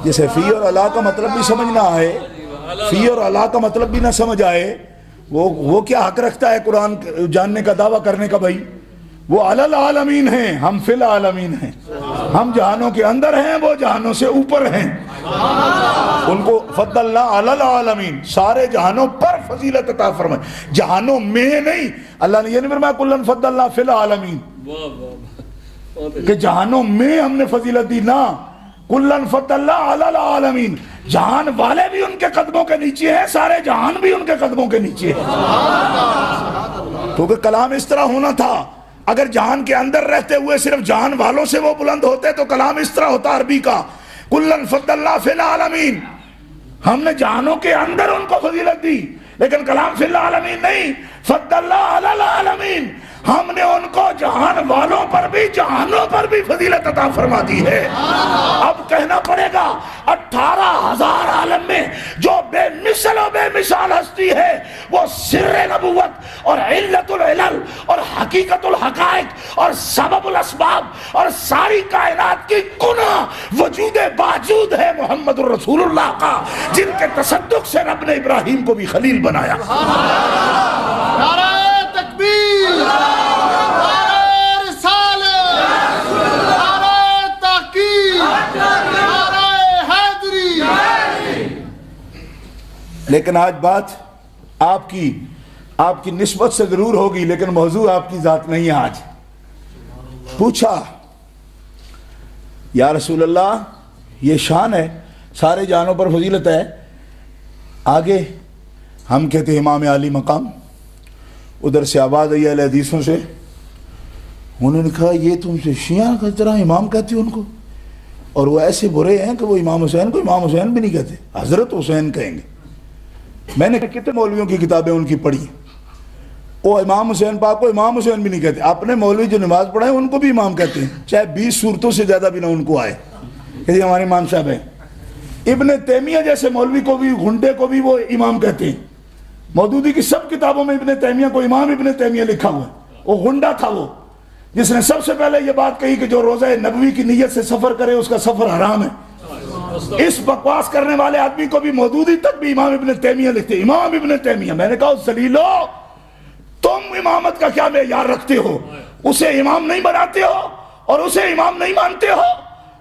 جسے فی اور اللہ کا مطلب بھی سمجھ نہ آئے، فی اور اللہ کا مطلب بھی نہ سمجھ آئے، وہ کیا حق رکھتا ہے قرآن جاننے کا دعویٰ کرنے کا؟ بھائی وہ علی العالمین ہیں، ہم فی العالمین ہیں، ہم جہانوں کے اندر ہیں، وہ جہانوں سے اوپر ہیں۔ ان کو فضلنا علی العالمین، سارے جہانوں پر فضیلت عطا فرمائے، جہانوں میں نہیں۔ اللہ نے یہ نہیں فرمایا کلن فضلنا فی العالمین کہ جہانوں میں ہم نے فضیلت دی، نہ، کلن فضلنا علی العالمین، جہان والے بھی ان کے قدموں کے نیچے ہیں، سارے جہان بھی ان کے قدموں کے نیچے ہیں۔ کیونکہ کلام اس طرح ہونا تھا، اگر جہان کے اندر رہتے ہوئے صرف جہان والوں سے وہ بلند ہوتے تو کلام اس طرح ہوتا عربی کا کلن فضلنا فی العالمین، ہم نے جہانوں کے اندر ان کو فضیلت دی، لیکن کلام فی العالمین نہیں، فضلنا علی العالمین، ہم نے ان کو جہان والوں پر بھی جہانوں پر بھی فضیلت عطا فرما دی ہے۔ اب کہنا پڑے گا 18,000 عالم میں جو بے مثل و بے مثال ہستی ہے، وہ سر نبوت اور علت العلل اور حقیقت الحقائق اور سبب الاسباب اور ساری کائنات کی کنہ وجود باوجود ہے محمد الرسول اللہ کا، جن کے تصدق سے رب نے ابراہیم کو بھی خلیل بنایا۔ نعرہ تکبیر، نعرہ رسالت، نعرہ تحقیق، نعرہ حیدری۔ لیکن آج بات آپ کی نسبت سے ضرور ہوگی، لیکن موضوع آپ کی ذات نہیں ہے۔ آج پوچھا یا رسول اللہ یہ شان ہے، سارے جہانوں پر فضیلت ہے، آگے ہم کہتے ہیں امام عالی مقام، ادھر سے آواز آئی اہل حدیثوں سے، انہوں نے کہا یہ تم سے شیعہ کی طرح امام کہتے ہو ان کو، اور وہ ایسے برے ہیں کہ وہ امام حسین کو امام حسین بھی نہیں کہتے، حضرت حسین کہیں گے۔ میں نے کتنے مولویوں کی کتابیں ان کی پڑھی، وہ امام حسین پاک کو امام حسین بھی نہیں کہتے، اپنے مولوی جو نماز پڑھائے ان کو بھی امام کہتے ہیں، چاہے 20 صورتوں سے زیادہ بھی نہ ان کو آئے کہ یہ ہمارے امام صاحب ہیں۔ ابن تیمیہ جیسے مولوی کو بھی، گھنڈے کو بھی وہ امام کہتے ہیں۔ مودودی کی سب کتابوں میں ابن تیمیہ کو امام ابن تیمیہ لکھا ہوا ہے۔ وہ گنڈا تھا، وہ جس نے سب سے پہلے یہ بات کہی کہ جو روزہ نبوی کی نیت سے سفر کرے اس کا سفر حرام ہے۔ اس بکواس کرنے والے آدمی کو بھی مودودی تک بھی امام ابن تیمیہ لکھتے، امام ابن تیمیہ۔ میں نے کہا ذلیلو، تم امامت کا کیا معیار رکھتے ہو؟ اسے امام نہیں بناتے ہو اور اسے امام نہیں مانتے ہو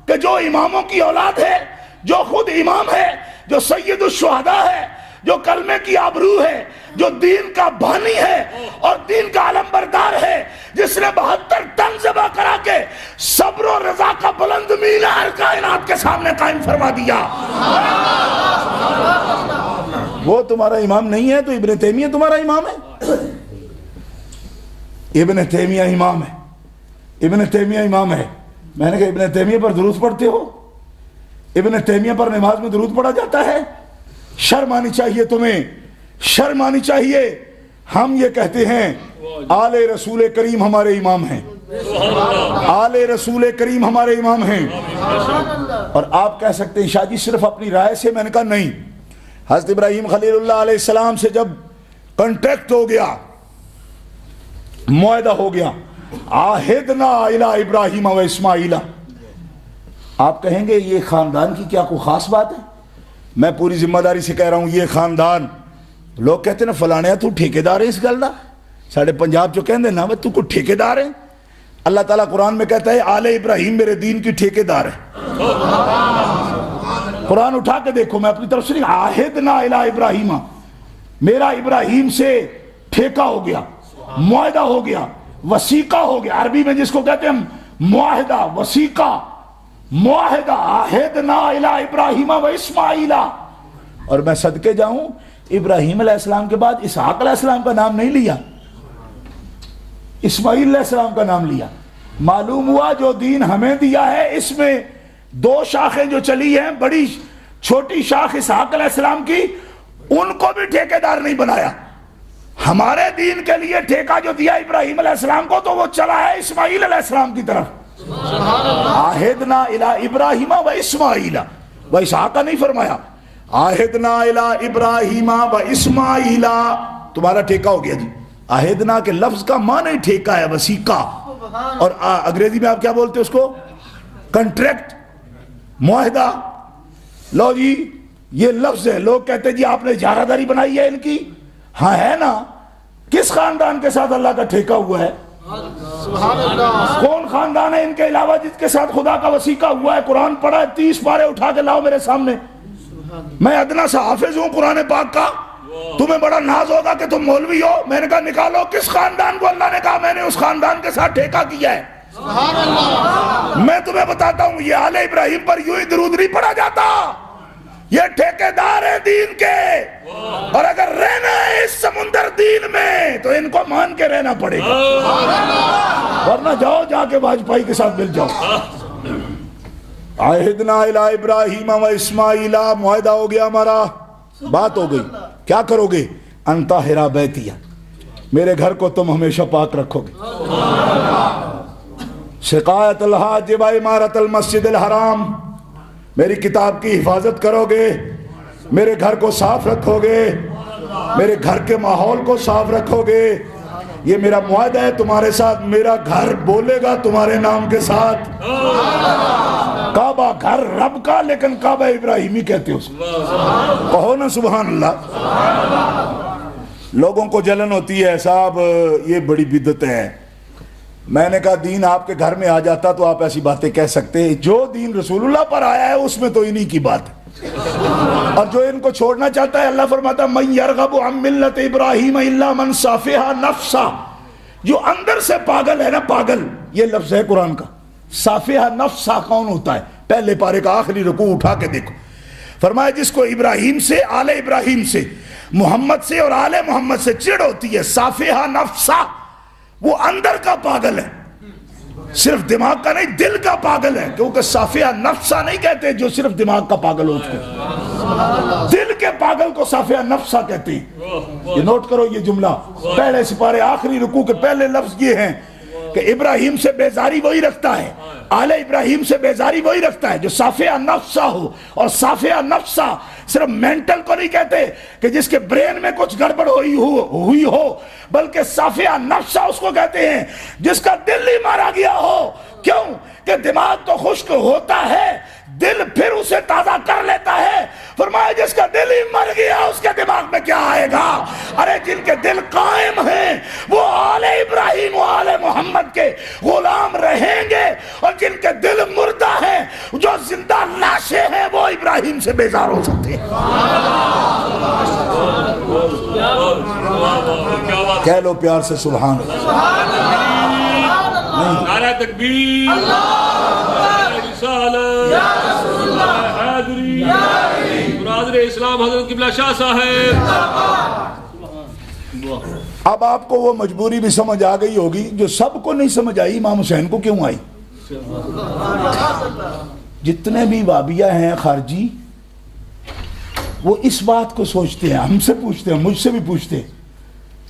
کہ جو اماموں کی اولاد ہے، جو خود امام ہے، جو سید الشہداء ہے، جو کلمے کی آبرو ہے، جو دین کا بانی ہے اور دین کا علمبردار ہے، جس نے 72 ٹن ذبح کرا کے صبر و رضا کا بلند مینار کائنات کے سامنے قائم فرما دیا، وہ تمہارا امام نہیں ہے تو ابن تیمیہ تمہارا امام ہے؟ ابن تیمیہ امام ہے، ابن تیمیہ امام ہے۔ میں نے کہا ابن تیمیہ پر درود پڑھتے ہو؟ ابن تیمیہ پر نماز میں درود پڑھا جاتا ہے؟ شرم آنی چاہیے تمہیں، شرم آنی چاہیے۔ ہم یہ کہتے ہیں آل رسول کریم ہمارے امام ہیں، آل رسول کریم ہمارے امام ہیں، اور آپ کہہ سکتے ہیں شاہ جی صرف اپنی رائے سے۔ میں نے کہا نہیں، حضرت ابراہیم خلیل اللہ علیہ السلام سے جب کنٹریکٹ ہو گیا، معاہدہ ہو گیا، عاہدنا الی ابراہیم و اسماعیل، آپ کہیں گے یہ خاندان کی کیا کوئی خاص بات ہے؟ میں پوری ذمہ داری سے کہہ رہا ہوں یہ خاندان، لوگ کہتے ہیں نا فلانے تو ٹھیکیدار ہے اس گل دا، ساڑھے پنجاب جو کہندے نا تو کوئی ٹھیکیدار ہے۔ اللہ تعالیٰ قرآن میں کہتا ہے آل ابراہیم میرے دین کی ٹھیکیدار ہے۔ قرآن اٹھا کے دیکھو، میں اپنی طرف سے نہیں، عاہدنا الی ابراہیم، میرا ابراہیم سے ٹھیکہ ہو گیا، معاہدہ ہو گیا، وسیقہ ہو گیا، عربی میں جس کو کہتے ہیں معاہدہ، وسیقہ، معاہدہ، عہدنا الی ابراہیم و اسماعیل. اور میں صدقے جاؤں ابراہیم علیہ السلام کے بعد اسحاق علیہ السلام کا نام نہیں لیا، اسماعیل علیہ السلام کا نام لیا. معلوم ہوا جو دین ہمیں دیا ہے اس میں دو شاخیں جو چلی ہیں، بڑی چھوٹی شاخ اسحاق علیہ السلام کی، ان کو بھی ٹھیکیدار نہیں بنایا. ہمارے دین کے لیے ٹھیکہ جو دیا ابراہیم علیہ السلام کو تو وہ چلا ہے اسماعیل علیہ السلام کی طرف. عہدنا الی ابراہیم و اسماعیل و اسحاق نہیں فرمایا، عہدنا الی ابراہیم و اسماعیل. تمہارا ٹھیکہ ہو گیا جی. عہدنا کے لفظ کا معنی ٹھیکہ ہے، وسیقہ. اور انگریزی میں آپ کیا بولتے اس کو؟ کنٹریکٹ، معاہدہ. لو جی یہ لفظ ہے. لوگ کہتے جی آپ نے اجارہ داری بنائی ہے ان کی. ہاں ہے نا. کس خاندان کے ساتھ اللہ کا ٹھیکہ ہوا ہے؟ کون خاندان ہے ان کے علاوہ جس کے ساتھ خدا کا وسیقہ ہوا ہے؟ قرآن پڑھا ہے 30 پارے اٹھا کے لاؤ میرے سامنے. میں ادنا سا حافظ ہوں قرآن پاک کا. تمہیں بڑا ناز ہوگا کہ تم مولوی ہو. میں نے کہا نکالو کس خاندان کو اللہ نے کہا میں نے اس خاندان کے ساتھ ٹھیکہ کیا ہے. میں تمہیں بتاتا ہوں یہ آل ابراہیم پر یوں ہی درود نہیں پڑھا جاتا. یہ ٹھیکیدار ہیں دین کے، اور اگر رہنا ہے اس سمندر دین میں تو ان کو مان کے رہنا پڑے گا، ورنہ جاؤ جا کے واجپائی کے ساتھ مل جاؤ. عہدنا الی ابراہیم و اسماعیل، معاہدہ ہو گیا ہمارا. بات ہو گئی. کیا کرو گے؟ ان طاہر بیتی، میرے گھر کو تم ہمیشہ پاک رکھو گے. سقایت الحاج و عمارت المسجد الحرام، میری کتاب کی حفاظت کرو گے، میرے گھر کو صاف رکھو گے، میرے گھر کے ماحول کو صاف رکھو گے. یہ میرا معاہدہ ہے تمہارے ساتھ. میرا گھر بولے گا تمہارے نام کے ساتھ. کعبہ گھر رب کا، لیکن کعبہ ابراہیمی کہتے ہو. کہو نا سبحان اللہ. لوگوں کو جلن ہوتی ہے صاحب یہ بڑی بدعت ہے. میں نے کہا دین آپ کے گھر میں آ جاتا تو آپ ایسی باتیں کہہ سکتے. جو دین رسول اللہ پر آیا ہے اس میں تو انہی کی بات ہے، اور جو ان کو چھوڑنا چاہتا ہے اللہ فرماتا من یرغب عن ملت ابراہیم الا من صافحہ نفسا. جو اندر سے پاگل ہے نا، پاگل یہ لفظ ہے قرآن کا. صافحہ نفسا کون ہوتا ہے؟ پہلے پارے کا آخری رکوع اٹھا کے دیکھو. فرمایا جس کو ابراہیم سے، آل ابراہیم سے، محمد سے اور آل محمد سے چڑ ہوتی ہے، صافحہ نفسا، وہ اندر کا پاگل ہے، صرف دماغ کا نہیں، دل کا پاگل ہے. کیونکہ صافحہ نفسا نہیں کہتے جو صرف دماغ کا پاگل ہو اس کو، دل کے پاگل کو صافحہ نفسا کہتے ہیں. یہ نوٹ کرو یہ جملہ. پہلے سپارے آخری رکوع کے پہلے لفظ یہ ہیں کہ ابراہیم سے بیزاری وہی رکھتا ہے، آل ابراہیم سے بیزاری وہی رکھتا ہے جو صافحہ نفسا ہو. اور صافحہ نفسا صرف مینٹل کو نہیں کہتے کہ جس کے برین میں کچھ گڑبڑ ہوئی ہو، بلکہ صافحہ نفسا اس کو کہتے ہیں جس کا دل ہی مارا گیا ہو. کیوں کہ دماغ تو خشک ہوتا ہے، دل پھر اسے تازہ کر لیتا ہے. فرمایا جس کا دل ہی مر گیا اس کے دماغ میں کیا آئے گا؟ ارے جن کے دل قائم ہیں وہ آل ابراہیم و آل محمد کے غلام رہیں گے، اور جن کے دل مردہ ہیں، جو زندہ لاشیں ہیں، وہ ابراہیم سے بیزار ہو سکتے ہیں. کہہ لو پیار سے سبحان اللہ. نعرہ تکبیر، نعرہ رسالت، یا رسول اللہ، حیدری، برادر اسلام حضرت قبلہ شاہ صاحب. اب آپ کو وہ مجبوری بھی سمجھ آ گئی ہوگی جو سب کو نہیں سمجھ آئی. امام حسین کو کیوں آئی؟ جتنے بھی وابیہ ہیں خارجی، وہ اس بات کو سوچتے ہیں، ہم سے پوچھتے ہیں، مجھ سے بھی پوچھتے،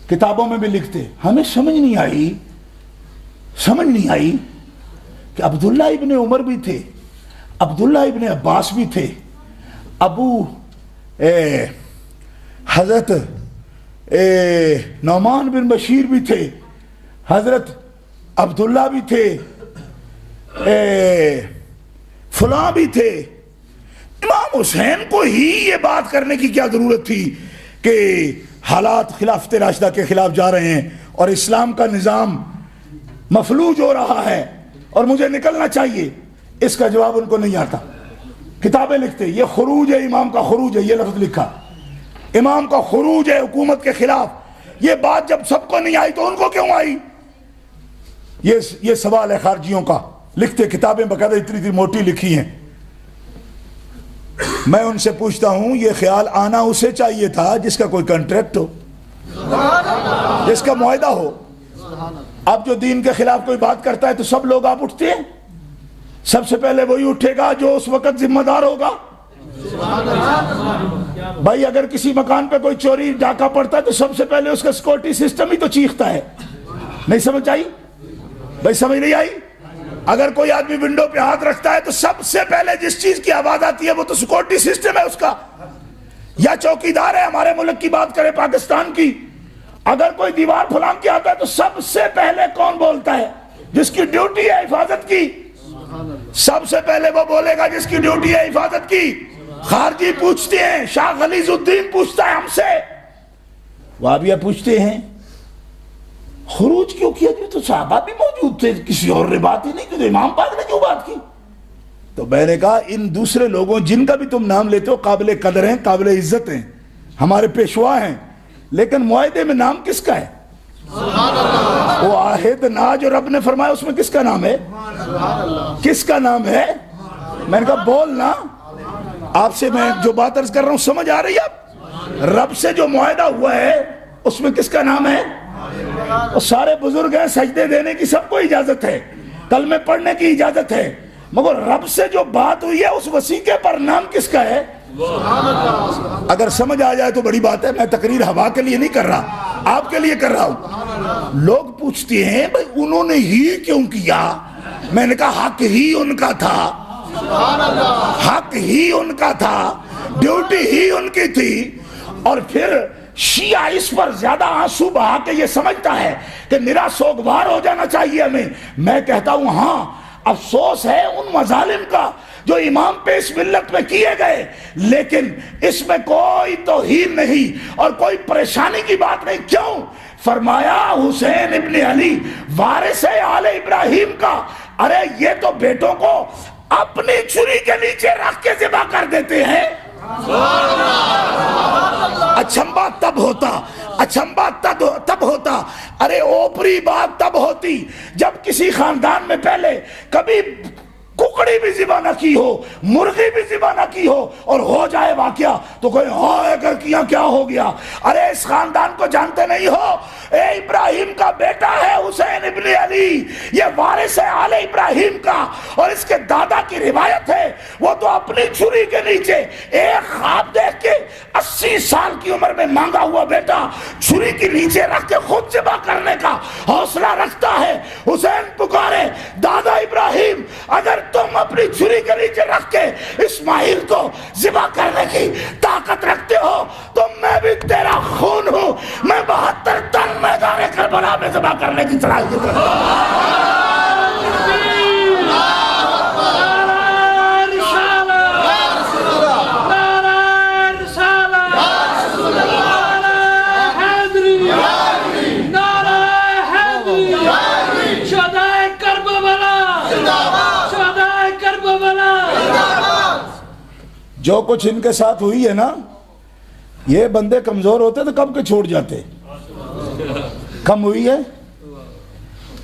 کتابوں میں بھی لکھتے. ہمیں سمجھ نہیں آئی کہ عبداللہ ابن عمر بھی تھے، عبداللہ ابن عباس بھی تھے، حضرت نعمان بن بشیر بھی تھے، حضرت عبداللہ بھی تھے، فلاں بھی تھے. امام حسین کو ہی یہ بات کرنے کی کیا ضرورت تھی کہ حالات خلافت راشدہ کے خلاف جا رہے ہیں اور اسلام کا نظام مفلوج ہو رہا ہے اور مجھے نکلنا چاہیے؟ اس کا جواب ان کو نہیں آتا. کتابیں لکھتے یہ خروج ہے، امام کا خروج ہے، یہ لفظ لکھا، امام کا خروج ہے حکومت کے خلاف. یہ بات جب سب کو نہیں آئی تو ان کو کیوں آئی؟ یہ سوال ہے خارجیوں کا، لکھتے کتابیں باقاعدہ اتنی موٹی لکھی ہیں. میں ان سے پوچھتا ہوں یہ خیال آنا اسے چاہیے تھا جس کا کوئی کنٹریکٹ ہو، جس کا معاہدہ ہو. اب جو دین کے خلاف کوئی بات کرتا ہے تو سب لوگ آپ اٹھتے ہیں، سب سے پہلے وہی اٹھے گا جو اس وقت ذمہ دار ہوگا. بھائی اگر کسی مکان پہ کوئی چوری ڈاکہ پڑتا ہے تو سب سے پہلے اس کا سیکورٹی سسٹم ہی تو چیختا ہے. نہیں سمجھ آئی بھائی؟ سمجھ نہیں آئی؟ اگر کوئی آدمی ونڈو پہ ہاتھ رکھتا ہے تو سب سے پہلے جس چیز کی آواز آتی ہے وہ تو سیکورٹی سسٹم ہے اس کا، یا چوکیدار ہے. ہمارے ملک کی بات کریں، پاکستان کی، اگر کوئی دیوار پھلانگ کے آتا ہے تو سب سے پہلے کون بولتا ہے؟ جس کی ڈیوٹی ہے حفاظت کی. سب سے پہلے وہ بولے گا جس کی ڈیوٹی ہے حفاظت کی. خارجی پوچھتے ہیں، شاہ غلیظ الدین پوچھتا ہے ہم سے، وہابیہ پوچھتے ہیں خروج کیوں کیا؟ تو صحابہ بھی موجود تھے، کسی اور نے بات ہی نہیں کی، تو امام پاک نے کیوں بات کی؟ تو میں نے کہا ان دوسرے لوگوں جن کا بھی تم نام لیتے ہو قابل قدر ہیں، قابل عزت ہیں، ہمارے پیشوا ہیں، لیکن معاہدے میں نام کس کا ہے؟ وہ عہد نا جو رب نے فرمایا اس میں کس کا نام ہے؟ کس کا نام ہے؟ میں نے کہا بولنا. آپ سے میں جو بات عرض کر رہا ہوں سمجھ آ رہی ہے؟ اب رب سے جو معاہدہ ہوا ہے اس میں کس کا نام ہے؟ اور سارے بزرگ ہیں، سجدے دینے کی سب کو اجازت ہے، کلمے پڑھنے کی اجازت ہے، مگر رب سے جو بات ہوئی ہے اس وسیقے پر نام کس کا ہے؟ اگر سمجھ آ جائے تو بڑی بات ہے. میں تقریر ہوا کے لیے نہیں کر رہا، آپ کے لیے کر رہا ہوں. لوگ پوچھتے ہیں بھائی انہوں نے ہی کیوں کیا؟ میں نے کہا حق ہی ان کا تھا، حق ہی ان کا تھا، ڈیوٹی ہی ان کی تھی. اور پھر شیعہ اس پر زیادہ آنسو بہا کے یہ سمجھتا ہے کہ میرا سوگوار ہو جانا چاہیے ہمیں. میں کہتا ہوں ہاں افسوس ہے ان مظالم کا جو امام پہ اس ملت میں کیے گئے، لیکن اس میں کوئی توہین نہیں اور کوئی پریشانی کی بات نہیں. کیوں؟ فرمایا حسین ابن علی وارث آل ابراہیم کا. ارے یہ تو بیٹوں کو اپنی چھری کے نیچے رکھ کے ذبح کر دیتے ہیں. اچھمبا تب ہوتا، اچھمبا تب ہوتا، ارے اوپری بات تب ہوتی جب کسی خاندان میں پہلے کبھی ککڑی بھی ذبح نہ کی ہو، مرغی بھی ذبح نہ کی ہو، اور ہو جائے واقعہ تو کوئی ہائے کہ کیا ہو گیا. ارے اس خاندان کو جانتے نہیں ہو؟ اے ابراہیم کا بیٹا ہے حسین ابن علی، یہ وارث ہے آل ابراہیم کا، اور اس کے دادا کی روایت ہے وہ تو اپنی چھری کے نیچے ایک خواب دیکھ کے 80 سال کی عمر میں مانگا ہوا بیٹا چھری کے نیچے رکھ کے خود ذبح کرنے کا حوصلہ رکھتا ہے. حسین پکارے دادا ابراہیم اگر تم اپنی چھری کے نیچے رکھ کے اسماعیل کو ذبح کرنے کی طاقت رکھتے ہو تو میں بھی تیرا خون ہوں، میں 72 ٹن میدان کربلا میں ذبح کرنے کی صلاحیت رکھتا ہوں. جو کچھ ان کے ساتھ ہوئی ہے نا، یہ بندے کمزور ہوتے تو کب کے چھوڑ جاتے. کم ہوئی ہے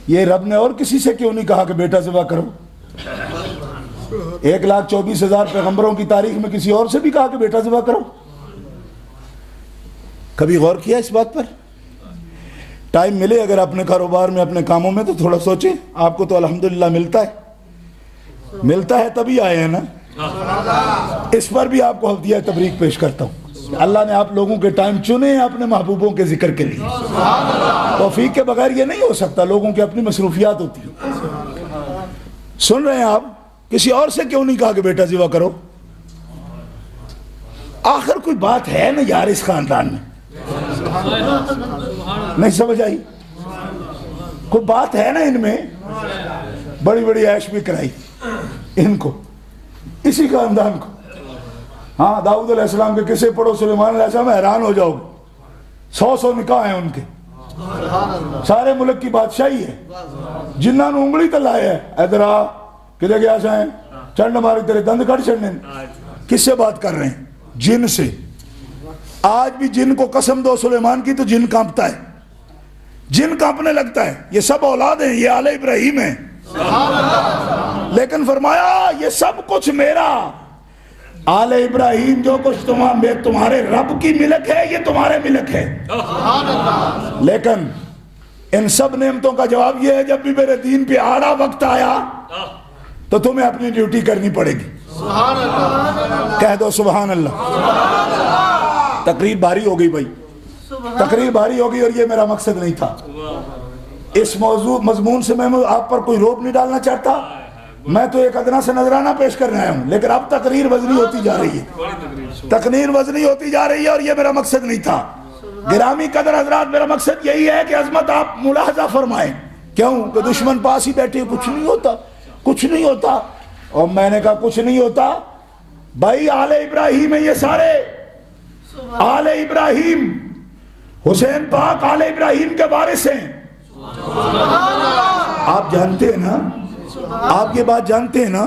یہ رب نے اور کسی سے کیوں نہیں کہا کہ بیٹا ذبح کرو؟ 1,24,000 پیغمبروں کی تاریخ میں کسی اور سے بھی کہا کہ بیٹا ذبح کرو؟ کبھی غور کیا اس بات پر؟ ٹائم ملے اگر اپنے کاروبار میں اپنے کاموں میں تو تھوڑا سوچیں. آپ کو تو الحمدللہ ملتا ہے تبھی آئے ہیں نا. اس پر بھی آپ کو ہدیہ تبریک پیش کرتا ہوں. اللہ نے آپ لوگوں کے ٹائم چنے ہیں اپنے محبوبوں کے ذکر کے لیے. توفیق کے بغیر یہ نہیں ہو سکتا، لوگوں کی اپنی مصروفیات ہوتی ہیں. سن رہے ہیں آپ؟ کسی اور سے کیوں نہیں کہا کہ بیٹا ذبح کرو؟ آخر کوئی بات ہے نا یار اس خاندان میں. نہیں سمجھ آئی؟ کوئی بات ہے نا ان میں. بڑی بڑی عیش بھی کرائی ان کو، اسی خاندان کو. ہاں داؤد علیہ السلام کے قصے پڑھو، سلیمان علیہ السلام حیران ہو جاؤ گے. 100 نکاح ہیں ان کے، سارے ملک کی بادشاہی ہے. جنہاں نے انگلی تو لائے ہے ادھر آ کدھر گیا سائیں چڑھ ہمارے تیرے دند کٹ چڑھنے. کس سے بات کر رہے ہیں؟ جن سے. آج بھی جن کو قسم دو سلیمان کی تو جن کانپتا ہے. جن کانپنے لگتا ہے. یہ سب اولاد ہیں, یہ آل ابراہیم ہیں. لیکن فرمایا یہ سب کچھ میرا. آل ابراہیم جو کچھ تمہارے رب کی ملک ہے یہ تمہارے ملک ہے. لیکن ان سب نعمتوں کا جواب یہ ہے جب بھی میرے دین پہ آڑا وقت آیا تو تمہیں اپنی ڈیوٹی کرنی پڑے گی. کہہ دو سبحان اللہ. تقریر بھاری ہو گئی بھائی, تقریر بھاری ہو گئی, اور یہ میرا مقصد نہیں تھا. اس موضوع مضمون سے میں آپ پر کوئی روک نہیں ڈالنا چاہتا. میں تو ایک ادنا سے نذرانہ پیش کرنے آیا ہوں, لیکن اب تقریر وزنی ہوتی جا رہی ہے, تقریر وزنی ہوتی جا رہی ہے, اور یہ میرا مقصد نہیں تھا. گرامی قدر حضرات, میرا مقصد یہی ہے کہ عظمت آپ ملاحظہ فرمائیں. کیوں کہ دشمن پاس ہی بیٹھے, کچھ نہیں ہوتا, کچھ نہیں ہوتا. اور میں نے کہا کچھ نہیں ہوتا بھائی, آل ابراہیم ہیں یہ سارے. آل ابراہیم, حسین پاک آل ابراہیم کے وارث ہیں. آپ جانتے ہیں نا, آپ یہ بات جانتے ہیں نا,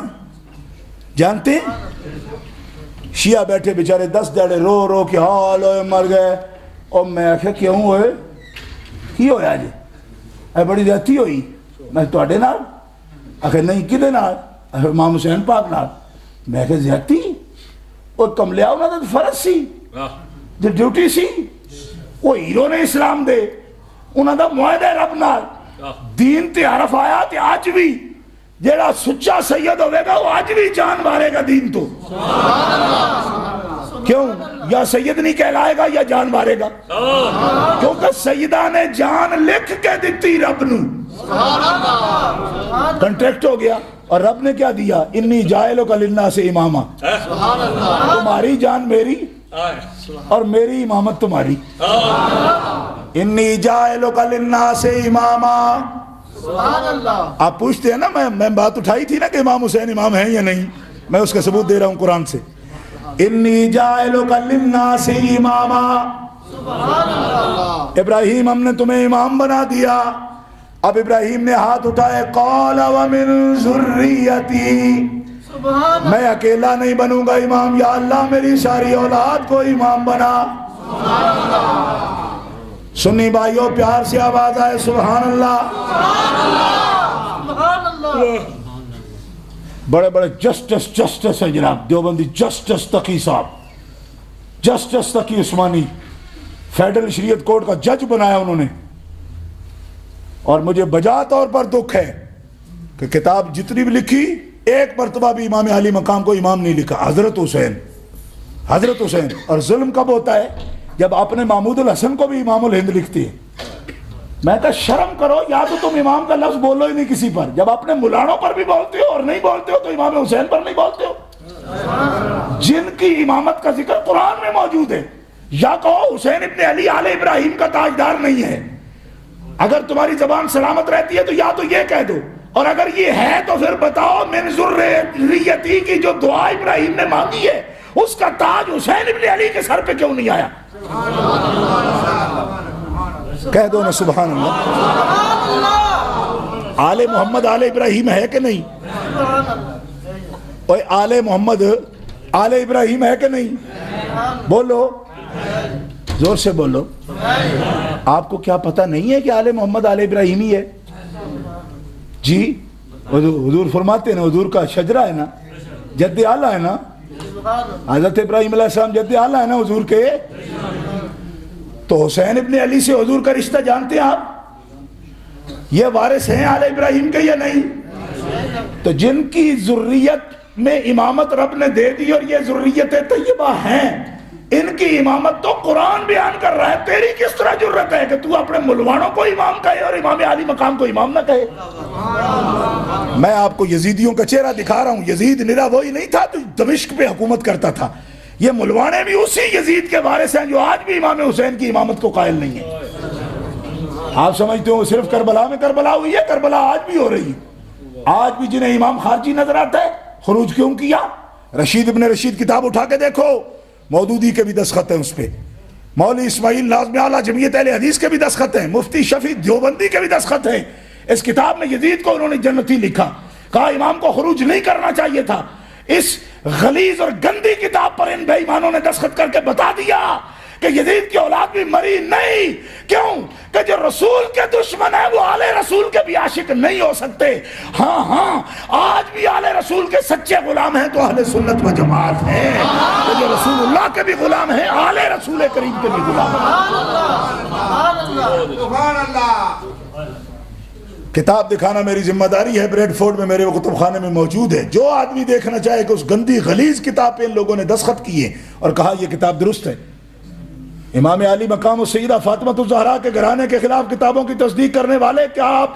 جانتے ہیں؟ شیعہ بیٹھے بیچارے 10 دہڑے رو رو کے حال ہوئے مر گئے. اور میں آخیا کیوں ہوئے, کی ہویا جی اے بڑی زیادتی ہوئی. میں تواڈے نال آخر نہیں کدے نال, امام حسین پاک نال. میں کہ زیادتی وہ کملیا انہوں نے فرض سی, جو ڈیوٹی سی, وہ ہیرو نے اسلام دے, انہوں نے معاہدہ رب نال دین تے عرف آیا تے آج بھی جیڑا سچا سید ہوئے گا وہ آج بھی جان مارے گا دین تو. کیوں؟ یا سید نہیں کہلائے گا یا جان مارے گا, کیونکہ سیدہ نے جان لکھ کے دیتی رب نو, کنٹریکٹ ہو گیا. اور رب نے کیا دیا, انی جائلو کا للناس امامہ, تمہاری جان میری اور میری امامت تمہاری. انی جائلو کا للناس امامہ. آپ پوچھتے ہیں نا, میں بات اٹھائی تھی نا کہ امام حسین امام ہیں یا نہیں, میں اس کا ثبوت دے رہا ہوں قرآن سے. انی جائلو کا للناس امامہ. ابراہیم ہم نے تمہیں امام بنا دیا. اب ابراہیم نے ہاتھ اٹھائے, قال ومن ذریتی, میں اکیلا نہیں بنوں گا امام, یا اللہ میری ساری اولاد کو امام بنا. سنی بھائیوں پیار سے آواز آئے سبحان اللہ. بڑے بڑے جسٹس ہیں جناب دیوبندی, جسٹس تقی صاحب, جسٹس تقی عثمانی, فیڈرل شریعت کورٹ کا جج بنایا انہوں نے. اور مجھے بجا طور پر دکھ ہے کہ کتاب جتنی بھی لکھی, ایک مرتبہ بھی امام علی مقام کو امام نہیں لکھا. حضرت حسین, حضرت حسین. اور ظلم کب ہوتا ہے, جب اپنے محمود الحسن کو بھی امام الہند لکھتی ہے. میں کہا شرم کرو, یا تو تم امام کا لفظ بولو ہی نہیں کسی پر, جب اپنے ملانوں پر بھی بولتے ہو اور نہیں بولتے ہو تو امام حسین پر نہیں بولتے ہو, جن کی امامت کا ذکر قرآن میں موجود ہے. یا کہو حسین ابن علی آل ابراہیم کا تاجدار نہیں ہے. اگر تمہاری زبان سلامت رہتی ہے تو یا تو یہ کہہ دو, اور اگر یہ ہے تو پھر بتاؤ من ذریتی کی جو دعا ابراہیم نے مانگی ہے اس کا تاج حسین ابن علی کے سر پہ کیوں نہیں آیا. کہہ دو نا سبحان اللہ. آل محمد آل ابراہیم ہے کہ نہیں؟ اوے آل محمد آل ابراہیم ہے کہ نہیں؟ بولو, زور سے بولو. آپ کو کیا پتہ نہیں ہے کہ آل محمد آل ابراہیم ہی ہے؟ جی حضور فرماتے ہیں نا, حضور کا شجرہ ہے نا, جد اعلیٰ ہے نا, حضرت ابراہیم علیہ السلام جد اعلیٰ ہے نا حضور کے. تو حسین ابن علی سے حضور کا رشتہ جانتے ہیں آپ؟ یہ وارث ہیں آل ابراہیم کے یا نہیں؟ تو جن کی ذریت میں امامت رب نے دے دی اور یہ ذریت طیبہ ہیں, ان کی امامت تو قرآن بیان کر رہا ہے. تیری کس طرح جرت ہے کہ تو اپنے ملوانوں کو امام کہے اور امام علی مقام کو امام نہ کہے؟ میں آپ کو یزیدیوں کا چہرہ دکھا رہا ہوں. یزید نرا وہی نہیں تھا تو دمشق پہ حکومت کرتا تھا. یہ ملوانے بھی اسی یزید کے وارث ہیں جو آج بھی امام حسین کی امامت کو قائل نہیں ہے. آپ سمجھتے ہو صرف کربلا میں کربلا ہوئی ہے؟ کربلا آج بھی ہو رہی ہے. آج بھی جنہیں امام خارجی نظر آتا ہے خروج کیوں کیا؟ رشید ابن رشید کتاب اٹھا کے دیکھو, مودودی کے بھی دستخط ہیں اس پہ, مولوی اسماعیل ناظم اعلیٰ جمعیت اہل حدیث کے بھی دستخط ہیں, مفتی شفیع دیوبندی کے بھی دستخط ہیں. اس کتاب میں یزید کو انہوں نے جنتی لکھا, کہا امام کو خروج نہیں کرنا چاہیے تھا. اس غلیظ اور گندی کتاب پر ان بے ایمانوں نے دستخط کر کے بتا دیا کہ یزید کی اولاد بھی مری نہیں. کیوں کہ جو رسول کے دشمن ہیں وہ آل رسول کے بھی عاشق نہیں ہو سکتے. ہاں آج بھی آل رسول کے سچے غلام ہیں تو اہل سنت و جماعت ہیں. کہ جو رسول اللہ کے بھی غلام ہیں آل رسول کریم کے بھی غلام ہیں. کتاب دکھانا میری ذمہ داری ہے، بریڈ فورڈ میں میرے کتب خانے میں موجود ہے. جو آدمی دیکھنا چاہے کہ اس گندی غلیظ کتاب پہ ان لوگوں نے دستخط کیے اور کہا یہ کتاب درست ہے. امام علی مقام السیدہ فاطمہ الزہرا کے گھرانے کے خلاف کتابوں کی تصدیق کرنے والے کیا آپ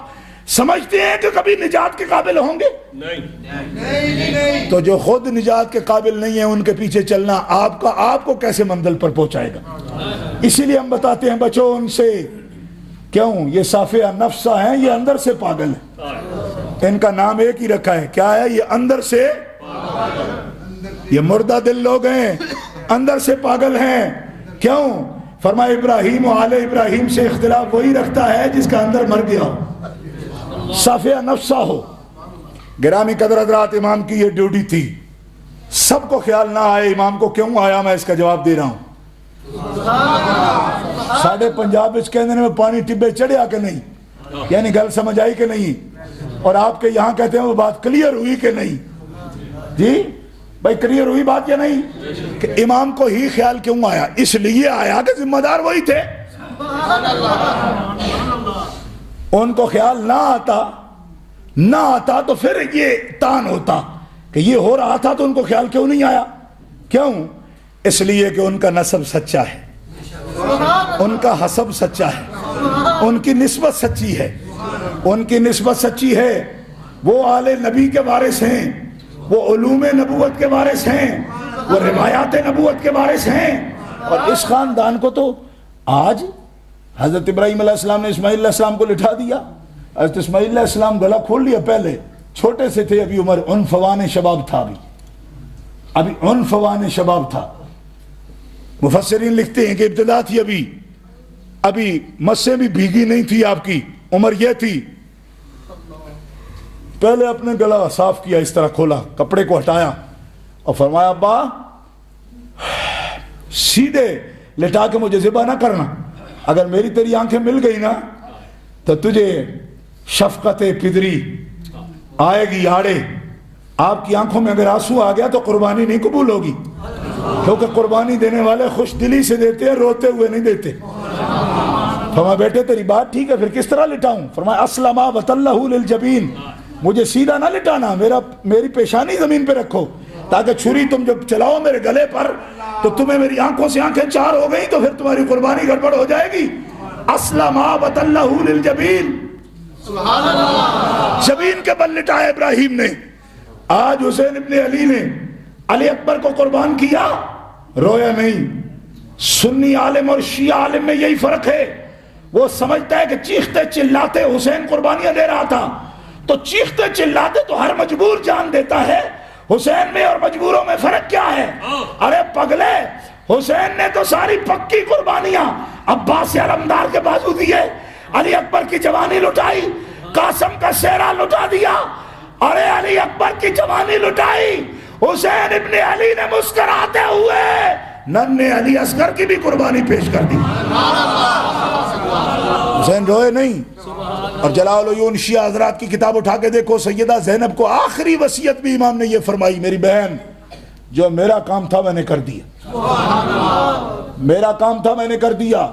سمجھتے ہیں کہ کبھی نجات کے قابل ہوں گے؟ نہیں. تو جو خود نجات کے قابل نہیں ہیں ان کے پیچھے چلنا آپ کو کیسے منزل پر پہنچائے گا؟ اسی لیے ہم بتاتے ہیں بچو ان سے. کیوں؟ یہ صافیہ نفسہ ہیں، یہ اندر سے پاگل ہیں. ان کا نام ایک ہی رکھا ہے، کیا ہے؟ یہ اندر سے یہ مردہ دل لوگ ہیں، اندر سے پاگل ہیں. کیوں؟ فرمایا ابراہیم و آل ابراہیم سے اختلاف وہی رکھتا ہے جس کا اندر مر گیا ہو، صافیہ نفسہ ہو. گرامی قدر حضرات، امام کی یہ ڈیوٹی تھی. سب کو خیال نہ آئے امام کو کیوں آیا، میں اس کا جواب دے رہا ہوں. ساڑھے پنجاب اس کہنے میں پانی ٹبے چڑھیا کہ نہیں، یعنی گل سمجھ آئی کہ نہیں، اور آپ کے یہاں کہتے ہیں وہ بات کلیئر ہوئی کہ نہیں. جی بھائی کلیئر ہوئی بات یا نہیں؟ کہ امام کو ہی خیال کیوں آیا؟ اس لیے آیا کہ ذمہ دار وہی تھے. ان کو خیال نہ آتا تو پھر یہ تان ہوتا کہ یہ ہو رہا تھا، تو ان کو خیال کیوں نہیں آیا؟ کیوں؟ اس لیے کہ ان کا نسب سچا ہے، ان کا حسب سچا ہے، ان کی نسبت سچی ہے. ان کی نسبت سچی ہے، وہ آل نبی کے وارث ہیں، وہ علوم نبوت کے وارث ہیں، وہ روایات نبوت کے وارث ہیں. اور اس خاندان کو تو آج حضرت ابراہیم علیہ السلام نے اسماعیل علیہ السلام کو لٹھا دیا. حضرت اسماعیل علیہ السلام گلا کھول لیا، پہلے چھوٹے سے تھے، ابھی عمر عنفوان شباب تھا، ابھی عنفوان شباب تھا. مفسرین لکھتے ہیں کہ ابتدا تھی، ابھی مسیں بھی بھیگی نہیں تھی، آپ کی عمر یہ تھی. پہلے اپنے گلا صاف کیا، اس طرح کھولا، کپڑے کو ہٹایا اور فرمایا ابا سیدھے لٹا کے مجھے ذبح نہ کرنا، اگر میری تیری آنکھیں مل گئی نا تو تجھے شفقت پدری آئے گی آڑے. آپ کی آنکھوں میں اگر آنسو آ گیا تو قربانی نہیں قبول ہوگی، کیونکہ قربانی دینے والے خوش دلی سے دیتے ہیں، روتے ہوئے نہیں دیتے. فرمایا بیٹے تیری بات ٹھیک ہے، پھر کس طرح لٹاؤں؟ فرمایا اسلما وتلہ للجبین، مجھے سیدھا نہ لٹانا، میری پیشانی زمین پہ رکھو، تاکہ چھری تم جب چلاؤ میرے گلے پر تو تمہیں میری آنکھوں سے آنکھیں چار ہو گئی تو پھر تمہاری قربانی گڑبڑ ہو جائے گی. اسلما وتلہ للجبین، جبین کے بل لٹایا ابراہیم نے. آج حسین ابن علی نے علی اکبر کو قربان کیا، رویا نہیں. سنی عالم اور شیعہ عالم میں یہی فرق ہے، وہ سمجھتا ہے کہ چیختے چلاتے حسین قربانیاں دے رہا تھا، تو چیختے چلاتے تو ہر مجبور جان دیتا ہے. حسین میں اور مجبوروں میں فرق کیا ہے؟ ارے پگلے، حسین نے تو ساری پکی قربانیاں عباس علمدار کے بازو دیے، علی اکبر کی جوانی لٹائی، قاسم کا سہرا لٹا دیا. ارے علی اکبر کی جوانی لٹائی، حسین ابن علی نے مسکراتے ہوئے ننھے علی اصغر کی بھی قربانی پیش کر دی. حسین روئے نہیں. اور جلال العیون شیعہ حضرات کی کتاب اٹھا کے دیکھو، سیدہ زینب کو آخری وصیت بھی امام نے یہ فرمائی، میری بہن جو میرا کام تھا میں نے کر دیا، میرا کام تھا میں نے کر دیا،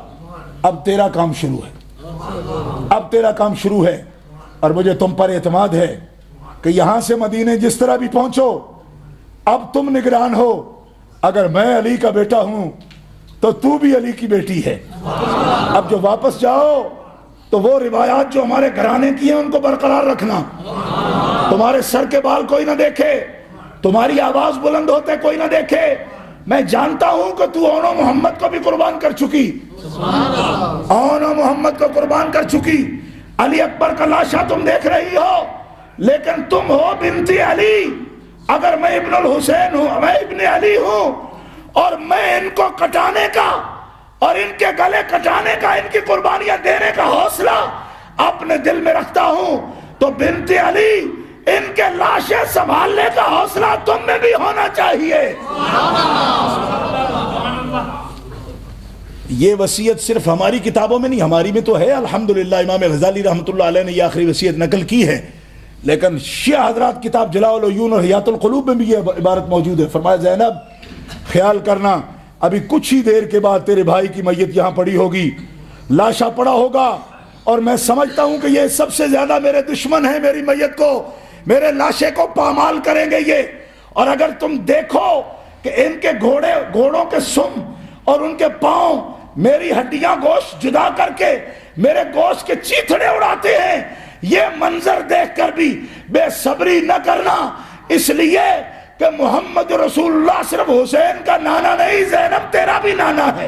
اب تیرا کام شروع ہے، اب تیرا کام شروع ہے. اور مجھے تم پر اعتماد ہے کہ یہاں سے مدینے جس طرح بھی پہنچو اب تم نگران ہو. اگر میں علی کا بیٹا ہوں تو تو بھی علی کی بیٹی ہے. اب جو واپس جاؤ تو وہ روایات جو ہمارے گھرانے کی ہیں ان کو برقرار رکھنا. تمہارے سر کے بال کوئی نہ دیکھے، تمہاری آواز بلند ہوتے کوئی نہ دیکھے. میں جانتا ہوں کہ تو اون و محمد کو بھی قربان کر چکی، اون و محمد کو قربان کر چکی. علی اکبر کا لاشا تم دیکھ رہی ہو، لیکن تم ہو بنت علی. اگر میں ابن الحسین ہوں، میں ابن علی ہوں، اور میں ان کو کٹانے کا اور ان کے گلے کٹانے کا، ان کی قربانیاں دینے کا حوصلہ اپنے دل میں رکھتا ہوں، تو بنت علی ان کے لاشیں سنبھالنے کا حوصلہ تم میں بھی ہونا چاہیے. یہ وصیت صرف ہماری کتابوں میں نہیں، ہماری میں تو ہے الحمدللہ، امام غزالی رحمۃ اللہ علیہ نے یہ آخری وصیت نقل کی ہے، لیکن شیعہ حضرات کتاب جلاء العیون اور حیات القلوب میں بھی یہ عبارت موجود ہے. فرمایا زینب خیال کرنا ابھی کچھ ہی دیر کے بعد تیرے بھائی کی میت یہاں پڑی ہوگی، لاشا پڑا ہوگا، اور میں سمجھتا ہوں کہ یہ سب سے زیادہ میرے دشمن ہیں، میری میت کو، میرے لاشے کو پامال کریں گے یہ. اور اگر تم دیکھو کہ ان کے گھوڑوں کے سم اور ان کے پاؤں میری ہڈیاں گوشت جدا کر کے میرے گوشت کے چیتھڑے اڑاتے ہیں، یہ منظر دیکھ کر بھی بے صبری نہ کرنا، اس لیے کہ محمد رسول اللہ صرف حسین کا نانا نہیں، زینب تیرا بھی نانا ہے.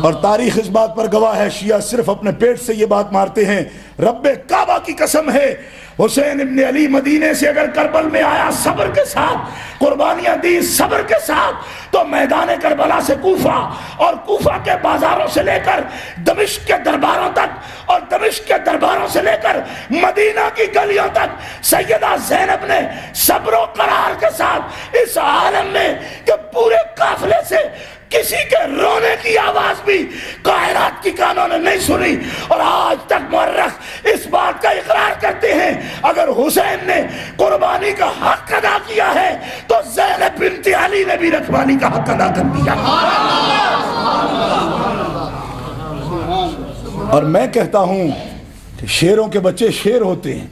اور تاریخ اس بات پر گواہ ہے، شیعہ صرف اپنے پیٹ سے یہ بات مارتے ہیں. رب کعبہ کی قسم ہے، حسین ابن علی مدینے سے اگر کربل میں آیا صبر کے ساتھ، قربانیاں دی صبر کے ساتھ، تو میدان کربلا سے کوفہ اور کوفہ کے بازاروں سے لے کر دمشق کے درباروں تک اور دمشق کے درباروں سے لے کر مدینہ کی گلیوں تک سیدہ زینب نے صبر و قرار کے ساتھ اس عالم میں کہ پورے قافلے سے کسی کے رونے کی آواز بھی کائنات کی کانوں نے نہیں سنی. اور آج تک مورخ اس بات کا اقرار کرتے ہیں اگر حسین نے قربانی کا حق ادا کیا ہے تو زینب بنت علی نے بھی رکھوانی کا حق ادا کر دیا. اور میں کہتا ہوں کہ شیروں کے بچے شیر ہوتے ہیں.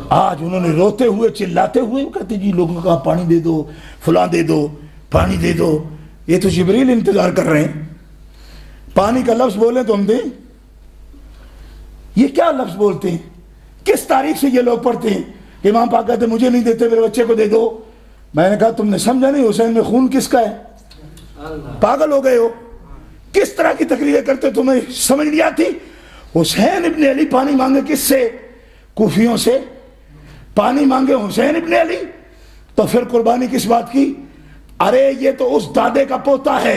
آج انہوں نے روتے ہوئے چلاتے ہوئے کہتے جی لوگوں کو کہا پانی دے دو، فلاں دے دو، پانی دے دو. یہ تو جبریل انتظار کر رہے ہیں، پانی کا لفظ بولیں تو ہم دیں. یہ کیا لفظ بولتے ہیں؟ کس تاریخ سے یہ لوگ پڑھتے ہیں کہ امام پاک کہتے مجھے نہیں دیتے میرے بچے کو دے دو. میں نے کہا تم نے سمجھا نہیں حسین میں خون کس کا ہے؟ پاگل ہو گئے ہو؟ کس طرح کی تقریریں کرتے تمہیں سمجھ نہیں آتی؟ حسین ابن علی پانی مانگے کس سے؟ کوفیوں سے. پانی مانگے حسین ابن علی تو پھر قربانی کس بات کی؟ ارے یہ تو اس دادے کا پوتا ہے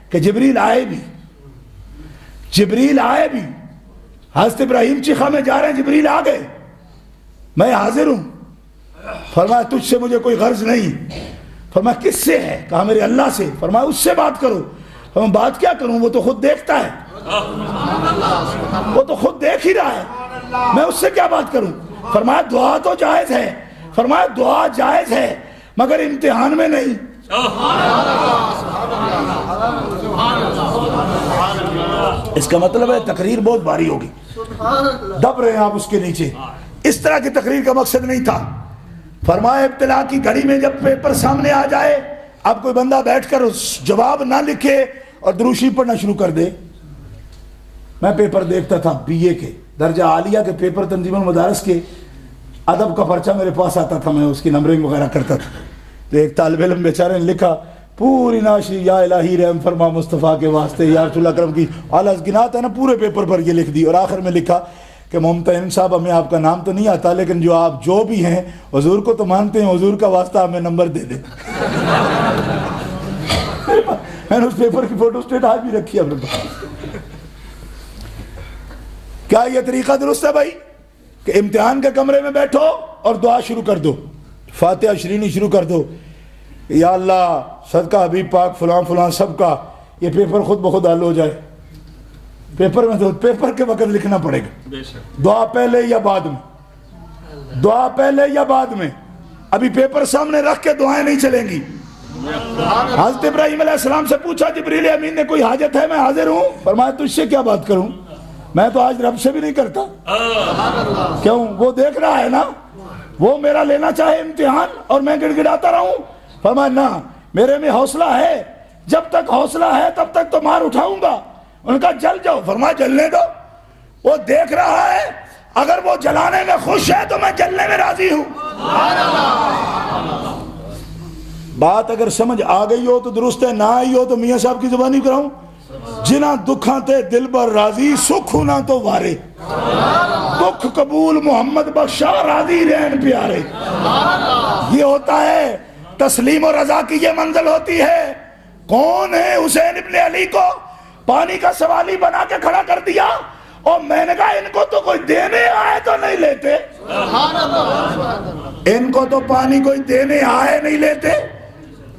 کہ جبریل آئے بھی، جبریل آئے بھی. حضرت ابراہیم چیخا میں جا رہے ہیں، جبریل آ گئے، میں حاضر ہوں. فرمایا تجھ سے مجھے کوئی غرض نہیں. فرمایا کس سے ہے؟ کہا میرے اللہ سے. فرمایا اس سے بات کرو. فرمایا بات کیا کروں، وہ تو خود دیکھتا ہے، وہ تو خود دیکھ ہی رہا ہے، میں اس سے کیا بات کروں. فرمایا دعا تو جائز ہے. فرمایا دعا جائز ہے مگر امتحان میں نہیں. اس کا مطلب ہے تقریر بہت بھاری ہوگی، دب رہے ہیں آپ اس کے نیچے. اس طرح کی تقریر کا مقصد نہیں تھا. فرمایا ابتلا کی گھڑی میں جب پیپر سامنے آ جائے، اب کوئی بندہ بیٹھ کر جواب نہ لکھے اور دروشی پڑھنا شروع کر دے. میں پیپر دیکھتا تھا بی اے کے درجہ عالیہ کے پیپر، تنظیم المدارس کے ادب کا پرچہ میرے پاس آتا تھا، میں اس کی نمبرنگ وغیرہ کرتا تھا. تو ایک طالب علم بیچارے نے لکھا پوری ناشری یا الہی رحم فرما مصطفیٰ کے واسطے یا رسول اللہ اکرم کی اعلیٰ گنات ہے نا، پورے پیپر پر یہ لکھ دی. اور آخر میں لکھا کہ ممتحن صاحب ہمیں آپ کا نام تو نہیں آتا لیکن جو آپ جو بھی ہیں حضور کو تو مانتے ہیں، حضور کا واسطہ ہمیں نمبر دے دیں. میں نے اس پیپر کی فوٹو اسٹیٹ آج بھی رکھی اپنے پاس. کیا یہ طریقہ درست ہے بھائی کہ امتحان کے کمرے میں بیٹھو اور دعا شروع کر دو، فاتحہ شرینی شروع کر دو، یا اللہ صدقہ حبیب پاک فلاں فلاں سب کا یہ پیپر خود بخود حل ہو جائے. پیپر میں تو پیپر کے وقت لکھنا پڑے گا. دعا پہلے یا بعد میں؟ دعا پہلے یا بعد میں؟ ابھی پیپر سامنے رکھ کے دعائیں نہیں چلیں گی. حضرت ابراہیم علیہ السلام سے پوچھا جبریل امین نے کوئی حاجت ہے؟ میں حاضر ہوں. فرمایا تجھ سے کیا بات کروں، میں تو آج رب سے بھی نہیں کرتا. کیوں؟ وہ دیکھ رہا ہے نا، وہ میرا لینا چاہے امتحان اور میں گڑ گڑاتا رہوں. فرمایا نہ، میرے میں حوصلہ ہے، جب تک حوصلہ ہے تب تک تو مار اٹھاؤں گا. ان کا جل جاؤ. فرمایا جلنے دو، وہ دیکھ رہا ہے، اگر وہ جلانے میں خوش ہے تو میں جلنے میں راضی ہوں. بات اگر سمجھ آ گئی ہو تو درست ہے، نہ آئی ہو تو میاں صاحب کی زبانی کراؤں. جنا دکھاں تے دل بر راضی، سکھ ہونا تو وارے، دکھ قبول محمد بخشا راضی رہن پیارے. یہ ہوتا ہے تسلیم و رضا کی یہ منزل ہوتی ہے. کون ہے حسین ابن علی کو پانی کا سوالی بنا کے کھڑا کر دیا اور میں نے کہا ان کو تو کوئی دینے آئے تو نہیں لیتے، ان کو تو پانی کوئی دینے آئے نہیں لیتے.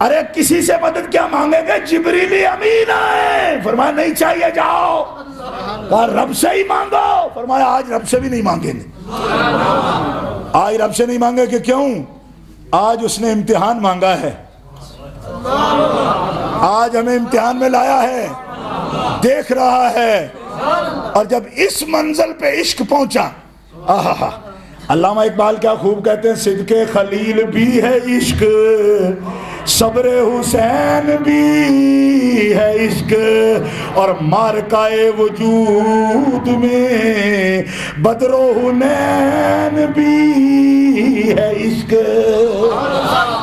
ارے کسی سے مدد کیا مانگیں گے؟ جبریل امین آئے، فرمایا نہیں چاہیے جاؤ، کہا رب سے ہی مانگو، فرمایا آج رب سے بھی نہیں مانگیں گے، آج رب سے نہیں مانگے کہ کیوں؟ آج اس نے امتحان مانگا ہے، آج ہمیں امتحان میں لایا ہے، دیکھ رہا ہے، اور جب اس منزل پہ عشق پہنچا، آہا، علامہ اقبال کیا خوب کہتے ہیں، صدق خلیل بھی ہے عشق، صبر حسین بھی ہے عشق، اور مارکائے وجود میں بدر و حنین بھی ہے عشق۔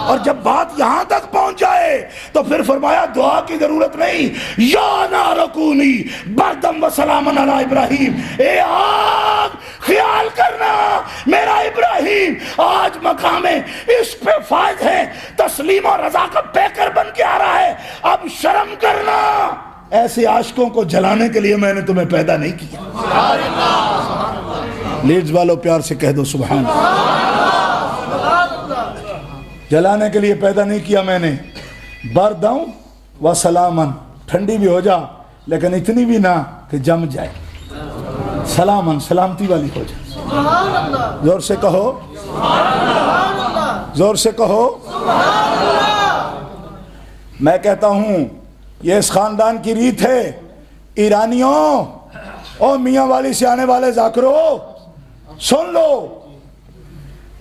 اور جب بات یہاں تک پہنچ جائے تو پھر فرمایا دعا کی ضرورت نہیں، یا نار کونی بردم و سلام علی ابراہیم، اے آگ خیال کرنا میرا ابراہیم آج مقام عشق پہ فائز ہے، تسلیم اور رضا کا پیکر بن کے آ رہا ہے، اب شرم کرنا، ایسے عاشقوں کو جلانے کے لیے میں نے تمہیں پیدا نہیں کیا۔ لیڈز والوں پیار سے کہہ دو سبحان اللہ، جلانے کے لیے پیدا نہیں کیا میں نے، بردوں و سلامن، ٹھنڈی بھی ہو جا لیکن اتنی بھی نہ کہ جم جائے، سلامن سلامتی والی ہو جائے۔ زور سے کہو، زور سے کہو۔ میں کہتا ہوں یہ اس خاندان کی ریت ہے، ایرانیوں اور میاں والی سے آنے والے ذاکرو سن لو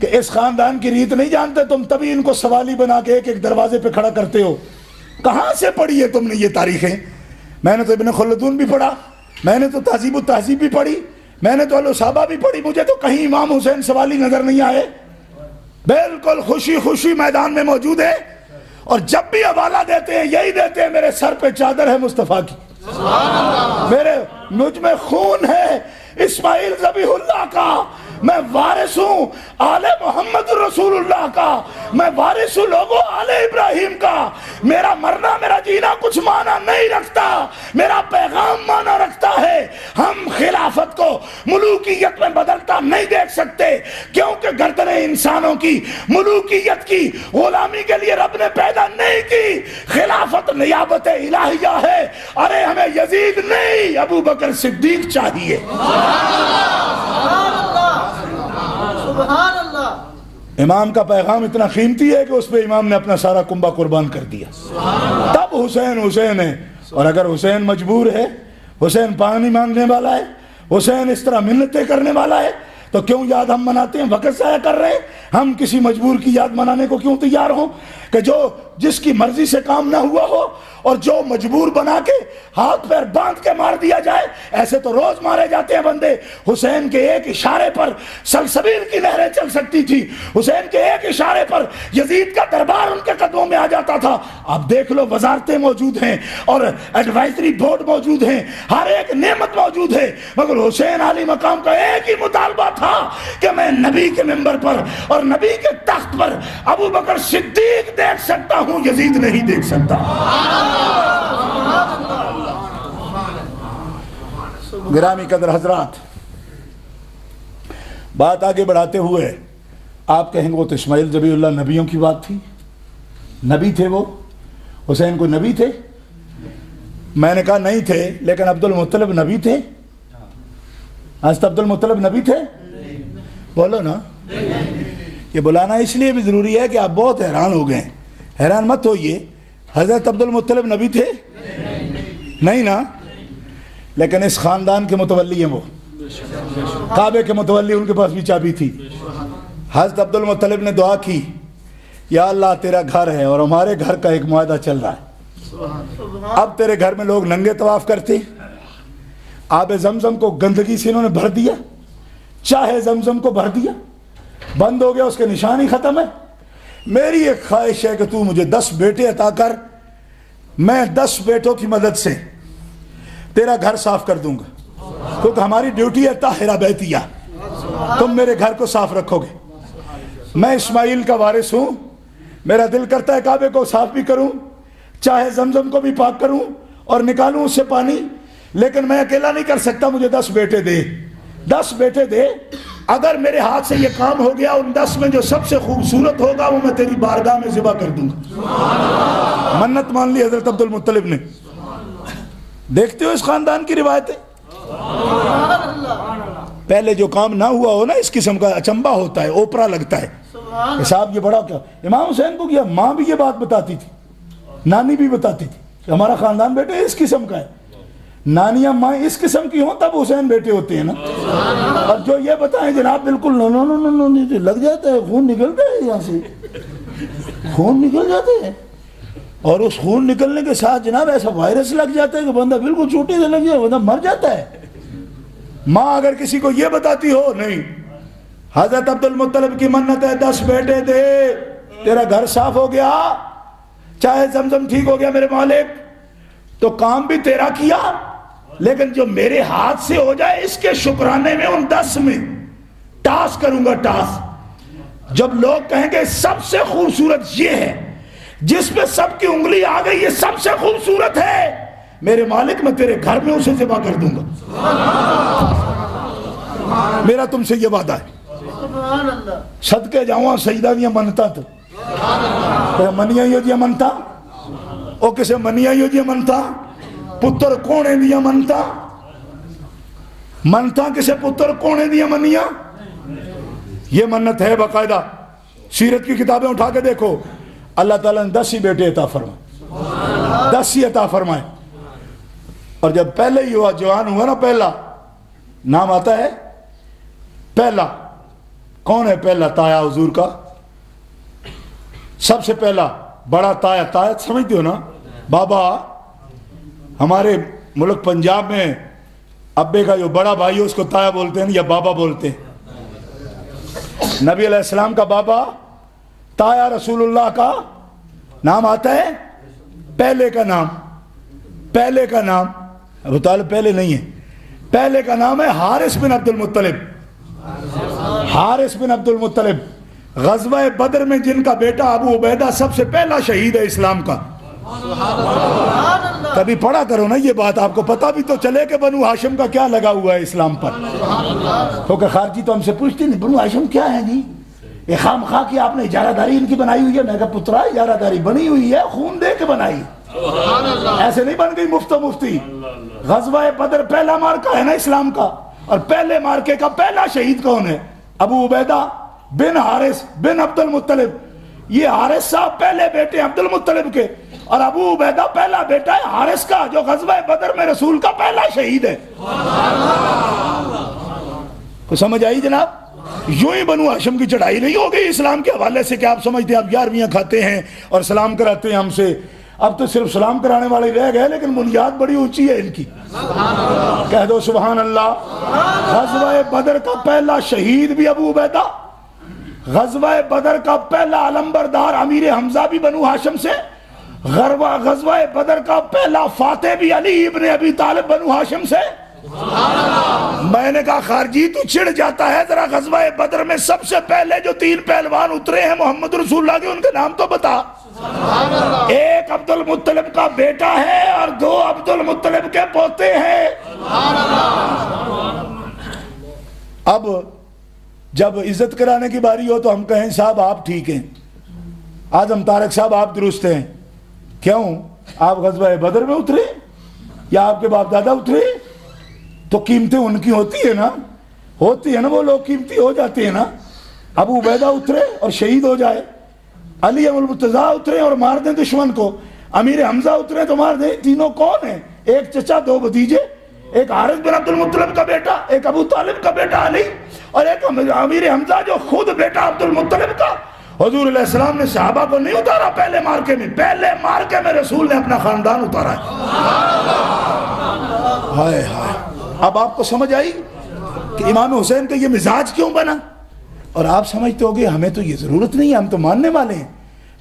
کہ اس خاندان کی ریت نہیں جانتے تم، تبھی ان کو سوالی بنا کے ایک ایک دروازے پہ کھڑا کرتے ہو۔ کہاں سے پڑھی ہے تم نے یہ تاریخیں؟ میں نے تو ابن خلدون بھی پڑھا، میں نے تو تہذیب التہذیب بھی پڑھی، میں نے تو الصحابہ بھی پڑھی، مجھے تو کہیں امام حسین سوالی نظر نہیں آئے، بالکل خوشی خوشی میدان میں موجود ہے، اور جب بھی حوالہ دیتے ہیں یہی دیتے ہیں، میرے سر پہ چادر ہے مصطفیٰ کی، مجھ میں خون ہے اسماعیل ذبیح اللہ کا، میں وارث ہوں آل محمد رسول اللہ کا، میں وارث ہوں لوگوں آل ابراہیم کا، میرا مرنا میرا جینا کچھ معنی نہیں رکھتا، میرا پیغام معنی رکھتا ہے۔ ہم خلافت کو ملوکیت میں بدلتا نہیں دیکھ سکتے، کیونکہ گردنیں انسانوں کی ملوکیت کی غلامی کے لیے رب نے پیدا نہیں کی، خلافت نیابت الہیہ ہے۔ ارے ہمیں یزید نہیں، ابو بکر صدیق چاہیے۔ امام کا پیغام اتنا قیمتی ہے کہ اس پہ امام نے اپنا سارا کنبہ قربان کر دیا، تب حسین حسین ہے۔ اور اگر حسین مجبور ہے، حسین پانی مانگنے والا ہے، حسین اس طرح منتیں کرنے والا ہے، تو کیوں یاد ہم مناتے ہیں؟ وقت ضائع کر رہے ہیں ہم؟ کسی مجبور کی یاد منانے کو کیوں تیار ہوں کہ جو جس کی مرضی سے کام نہ ہوا ہو، اور جو مجبور بنا کے ہاتھ پیر باندھ کے مار دیا جائے؟ ایسے تو روز مارے جاتے ہیں بندے۔ حسین کے ایک اشارے پر سلسبیل کی نہریں چل سکتی تھی، حسین کے ایک اشارے پر یزید کا دربار ان کے قدموں میں آ جاتا تھا۔ اب دیکھ لو، وزارتیں موجود ہیں اور ایڈوائزری بورڈ موجود ہیں، ہر ایک نعمت موجود ہے، مگر حسین علی مقام کا ایک ہی مطالبہ تھا کہ میں نبی کے منبر پر اور نبی کے تخت پر ابو بکر صدیق دیکھ سکتا ہوں، یزید نہیں دیکھ سکتا۔ گرامی قدر حضرات، بات آگے بڑھاتے ہوئے آپ کہیں گے وہ تو اسماعیل ذبیح اللہ نبیوں کی بات تھی، نبی تھے وہ، حسین کو نبی تھے؟ میں نے کہا نہیں تھے، لیکن عبد المطلب نبی تھے؟ حضرت عبد المطلب نبی تھے؟ بولو نا۔ یہ بلانا اس لیے بھی ضروری ہے کہ آپ بہت حیران ہو گئے، حیران مت ہوئیے۔ حضرت عبد المطلب نبی تھے؟ نہیں نا، لیکن اس خاندان کے متولی ہیں وہ، کعبے کے متولی، ان کے پاس بھی چابی تھی۔ حضرت عبد المطلب نے دعا کی، یا اللہ تیرا گھر ہے اور ہمارے گھر کا ایک معاہدہ چل رہا ہے، اب تیرے گھر میں لوگ ننگے طواف کرتے، آب زمزم کو گندگی سے انہوں نے بھر دیا، چاہے زمزم کو بھر دیا، بند ہو گیا، اس کے نشان ہی ختم ہے۔ میری ایک خواہش ہے کہ تو مجھے 10 بیٹے عطا کر، میں 10 بیٹوں کی مدد سے تیرا گھر صاف کر دوں گا، کیونکہ ہماری ڈیوٹی ہے طاہرہ بیتیہ، تم میرے گھر کو صاف رکھو گے۔ میں اسماعیل کا وارث ہوں، میرا دل کرتا ہے کعبے کو صاف بھی کروں، چاہے زمزم کو بھی پاک کروں اور نکالوں اس سے پانی، لیکن میں اکیلا نہیں کر سکتا، مجھے 10 بیٹے دے، 10 بیٹے دے۔ اگر میرے ہاتھ سے یہ کام ہو گیا، ان 10 میں جو سب سے خوبصورت ہوگا وہ میں تیری بارگاہ میں ذبح کر دوں گا۔ منت مان لی حضرت عبد المطلب نے. دیکھتے ہو اس خاندان کی روایتیں. پہلے جو کام نہ ہوا ہو نا اس قسم کا اچنبا ہوتا ہے, اوپرا لگتا ہے کہ صاحب یہ بڑا کیا. امام حسین کو کیا ماں بھی یہ بات بتاتی تھی, نانی بھی بتاتی تھی کہ ہمارا خاندان بیٹے اس قسم کا ہے. نانیاں ماں اس قسم کی ہوں تب حسین بیٹے ہوتے ہیں نا. اور جو یہ بتائیں جناب بالکل نو نو نو نو نو لگ جاتا ہے, خون نکلتا ہے یہاں سے, خون نکل جاتے ہیں. اور اس خون نکلنے کے ساتھ جناب ایسا وائرس لگ جاتا ہے کہ بندہ بالکل چوٹی سے لگ جائے, بندہ مر جاتا ہے. ماں اگر کسی کو یہ بتاتی ہو نہیں حضرت عبد المطلب کی منت ہے 10 بیٹے دے, تیرا گھر صاف ہو گیا, چاہے زمزم ٹھیک ہو گیا میرے مالک, تو کام بھی تیرا کیا, لیکن جو میرے ہاتھ سے ہو جائے اس کے شکرانے میں ان 10 میں ٹاس کروں گا, ٹاس. جب لوگ کہیں گے سب سے خوبصورت یہ ہے, جس پہ سب کی انگلی آ گئی یہ سب سے خوبصورت ہے, میرے مالک میں تیرے گھر میں اسے ذبح کر دوں گا. میرا تم سے یہ وعدہ ہے. صدقے جاؤں سجدہ دیا منتا تو منیا ہی دیا منتا, او کسے منیا ہی دیا منتا, پتر کونے دیا منتا, منتا کسے پتر کونے دیا منیا. یہ منت ہے باقاعدہ. سیرت کی کتابیں اٹھا کے دیکھو, اللہ تعالیٰ نے 10 ہی بیٹے عطا فرمائے, 10 ہی عطا فرمائے. اور جب پہلے ہی ہوا, جوان ہوا نا, پہلا نام آتا ہے پہلا. کون ہے پہلا تایا حضور کا؟ سب سے پہلا بڑا تایا. تایا سمجھتے ہو نا, بابا. ہمارے ملک پنجاب میں ابے کا جو بڑا بھائی ہے اس کو تایا بولتے ہیں یا بابا بولتے ہیں. نبی علیہ السلام کا بابا تایا رسول اللہ کا نام آتا ہے پہلے کا نام. پہلے کا نام ابو طالب پہلے نہیں ہے, پہلے کا نام ہے حارث بن عبد المطلب. حارث بن عبد المطلب غزوہ بدر میں جن کا بیٹا ابو عبیدہ سب سے پہلا شہید ہے اسلام کا. کبھی پڑھا کرو نا یہ بات, آپ کو پتا بھی تو چلے کہ بنو ہاشم کا کیا لگا ہوا ہے اسلام پر. کیونکہ خارجی تو ہم سے پوچھتے نہیں بنو ہاشم کیا ہے جی, یہ خام خواہ کی آپ نے اجارہ داری ان کی بنائی ہوئی ہے. میں کہا پترا اجارہ داری بنی ہوئی ہے, خون دے کے بنائی, ایسے نہیں بن گئی مفت مفتی. غزوہ بدر پہلا مارکہ ہے نا اسلام کا, اور پہلے مارکے کا پہلا شہید کون ہے؟ ابو عبیدہ بن حارث بن عبد المطلب. یہ حارث صاحب پہلے بیٹے عبد المطلب کے, اور ابو عبیدہ پہلا بیٹا ہے حارث کا, جو غزوہ بدر میں رسول کا پہلا شہید ہے. کو سمجھ آئی جناب؟ یوں ہی بنو ہاشم کی چڑھائی نہیں ہو گئی اسلام کے حوالے سے کہ آپ سمجھتے ہیں آپ 11ویں کھاتے ہیں اور سلام کراتے ہیں ہم سے. اب تو صرف سلام کرانے والے رہ گئے, لیکن بنیاد بڑی اونچی ہے ان کی. کہہ دو سبحان اللہ. غزوہ بدر کا پہلا شہید بھی ابو عبیدہ, غزوہ بدر کا پہلا علمبردار امیر حمزہ بھی بنو ہاشم سے, غزوہ بدر کا پہلا فاتح بھی علی ابن ابی طالب بنو ہاشم سے. میں نے کہا خارجی تو چڑ جاتا ہے, ذرا غزوہ بدر میں سب سے پہلے جو 3 پہلوان اترے ہیں محمد رسول اللہ کے, ان کے نام تو بتا. ایک عبد المطلب کا بیٹا ہے اور 2 عبد المطلب کے پوتے ہیں. اب جب عزت کرانے کی باری ہو تو ہم کہیں صاحب آپ ٹھیک ہیں, اعظم طارق صاحب آپ درست ہیں. کیوں؟ آپ غزوہ بدر میں اترے یا آپ کے باپ دادا اترے؟ تو قیمتیں ان کی ہوتی ہے نا, ہوتی ہے نا, وہ لوگ قیمتی ہو جاتے ہیں نا. ابو عبیدہ اترے اور شہید ہو جائے, علی المرتضیٰ اترے اور مار دیں دشمن کو, امیر حمزہ اترے تو مار دیں. تینوں کون ہیں؟ ایک چچا 2 بھتیجے, ایک حارث بن عبد المطلب کا بیٹا, ایک ابو طالب کا بیٹا علی, اور ایک امیر حمزہ جو خود بیٹا عبد المطلب کا. حضور علیہ السلام نے صحابہ کو نہیں اتارا پہلے مارکے میں, پہلے مارکے میں رسول نے اپنا خاندان اتارا ہے. ہائے ہائے. اب آپ کو سمجھ آئی کہ امام حسین کا یہ مزاج کیوں بنا. اور آپ سمجھتے ہوگے ہمیں تو یہ ضرورت نہیں ہے, ہم تو ماننے والے ہیں.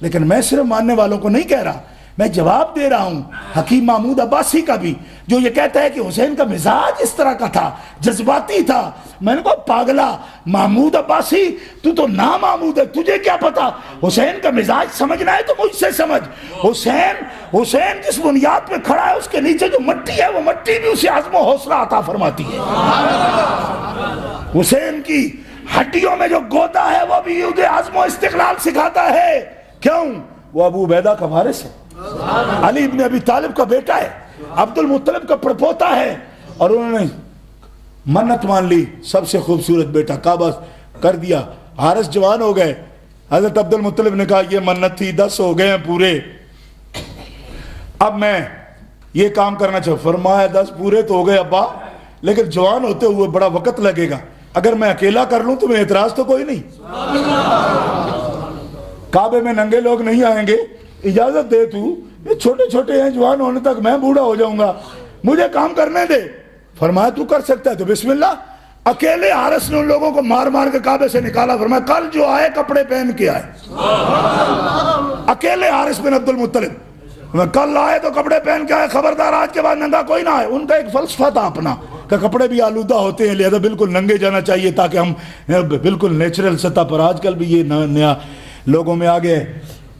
لیکن میں صرف ماننے والوں کو نہیں کہہ رہا, میں جواب دے رہا ہوں حکیم محمود عباسی کا بھی, جو یہ کہتا ہے کہ حسین کا مزاج اس طرح کا تھا, جذباتی تھا. میں نے کہا پاگلا محمود عباسی, تو نامحمود ہے, تجھے کیا پتا؟ حسین کا مزاج سمجھنا ہے تو مجھ سے سمجھ. حسین جس بنیاد پہ کھڑا ہے اس کے نیچے جو مٹی ہے وہ مٹی بھی اسے عزم و حوصلہ عطا فرماتی ہے. حسین کی ہڈیوں میں جو گودا ہے وہ بھی عزم و استقلال سکھاتا ہے. کیوں؟ وہ ابو عبیدہ کا وارث ہے. علی ابن ابی طالب کا بیٹا ہے, عبد المطلب کا پڑپوتا ہے, اور انہوں نے منت مان لی, سب سے خوبصورت بیٹا کعبہ کر دیا. حارث جوان ہو گئے, حضرت عبد المطلب نے کہا یہ منت تھی, 10 ہو گئے ہیں پورے, اب میں یہ کام کرنا چاہوں. فرمایا 10 پورے تو ہو گئے ابا, لیکن جوان ہوتے ہوئے بڑا وقت لگے گا, اگر میں اکیلا کر لوں تو میں اعتراض تو کوئی نہیں, کعبے میں ننگے لوگ نہیں آئیں گے, اجازت دے تو, یہ چھوٹے چھوٹے ہیں, جوان ہونے تک میں بوڑھا ہو جاؤں گا, مجھے کام کرنے دے. فرمایا تو کر سکتا ہے تو بسم اللہ. اکیلے حارث نے ان لوگوں کو مار مار کے کعبے سے نکالا. فرمایا کل جو آئے کپڑے پہن کے آئے, اکیلے حارث بن عبد المطلب کل آئے تو کپڑے پہن کے آئے, خبردار آج کے بعد ننگا کوئی نہ آئے. ان کا ایک فلسفہ تھا اپنا کہ کپڑے بھی آلودہ ہوتے ہیں, لہذا بالکل ننگے جانا چاہیے تاکہ ہم بالکل نیچرل سطح پر. آج کل بھی یہ نیا لوگوں میں آگے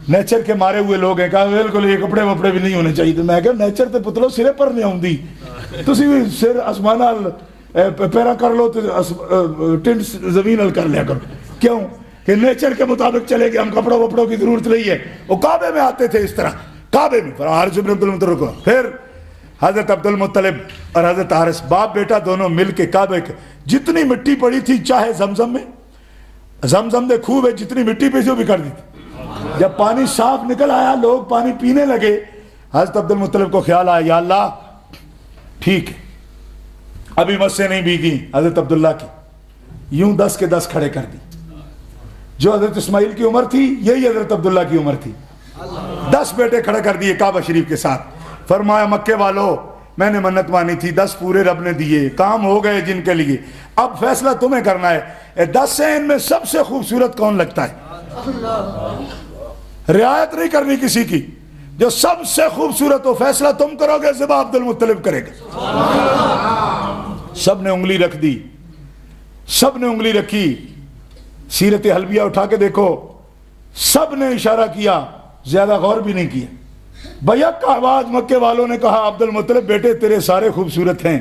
نیچر کے مارے ہوئے لوگ ہیں, کہا بالکل یہ کپڑے وپڑے بھی نہیں ہونے چاہیے. تو میں کہا نیچر تے پتلو سرے پر نہیں ہوں دی, تسی بھی سر آسمانہ پیرا کر لو تو ٹنڈ زمین ال کر لیا کرو. کیوں کہ نیچر کے مطابق چلے گئے, ہم کپڑوں وپڑوں کی ضرورت نہیں ہے. وہ کعبے میں آتے تھے اس طرح, کعبے میں. حارث بن عبد المطلب کو, پھر حضرت عبد المطلب اور حضرت حارث باپ بیٹا دونوں مل کے کعبے کے جتنی مٹی پڑی تھی, چاہے زمزم میں, زمزم دے خوب ہے جتنی مٹی پہ سے وہ بھی کر دی تھی. جب پانی صاف نکل آیا, لوگ پانی پینے لگے, حضرت عبد المطلب کو خیال آیا یا اللہ ٹھیک ہے ابھی مجھ سے نہیں بھیگی. حضرت عبداللہ کی یوں 10 کے 10 کھڑے کر دی. جو حضرت اسماعیل کی عمر تھی یہی حضرت عبداللہ کی عمر تھی. 10 بیٹے کھڑے کر دیے کعبہ شریف کے ساتھ. فرمایا مکے والو میں نے منت مانی تھی, 10 پورے رب نے دیے, کام ہو گئے جن کے لیے, اب فیصلہ تمہیں کرنا ہے. 10 ہیں, ان میں سب سے خوبصورت کون لگتا ہے؟ رعایت نہیں کرنی کسی کی, جو سب سے خوبصورت ہو فیصلہ تم کرو گے, ذبح عبد المطلب کرے گا. سب نے انگلی رکھ دی, سب نے انگلی رکھی. سیرت حلبیہ اٹھا کے دیکھو, سب نے اشارہ کیا, زیادہ غور بھی نہیں کیا. بیک کا آواز مکے والوں نے کہا عبد المطلب بیٹے تیرے سارے خوبصورت ہیں,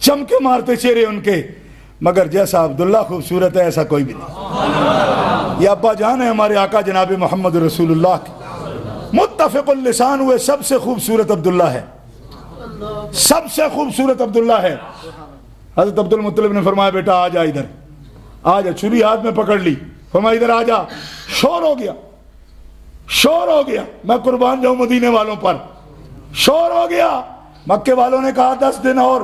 چمکے مارتے چہرے ان کے, مگر جیسا عبداللہ خوبصورت ہے ایسا کوئی بھی نہیں. یہ ابا جان ہے ہمارے آقا جناب محمد رسول اللہ کی, متفق اللسان ہوئے سب سے خوبصورت عبداللہ ہے, سب سے خوبصورت عبداللہ ہے. حضرت عبد المطلب نے فرمایا بیٹا آ جا ادھر, آ جا. چھری ہاتھ میں پکڑ لی, فرمایا ادھر آ جا. شور ہو گیا, شور ہو گیا, میں قربان جاؤں مدینے والوں پر, شور ہو گیا. مکے والوں نے کہا 10 دن اور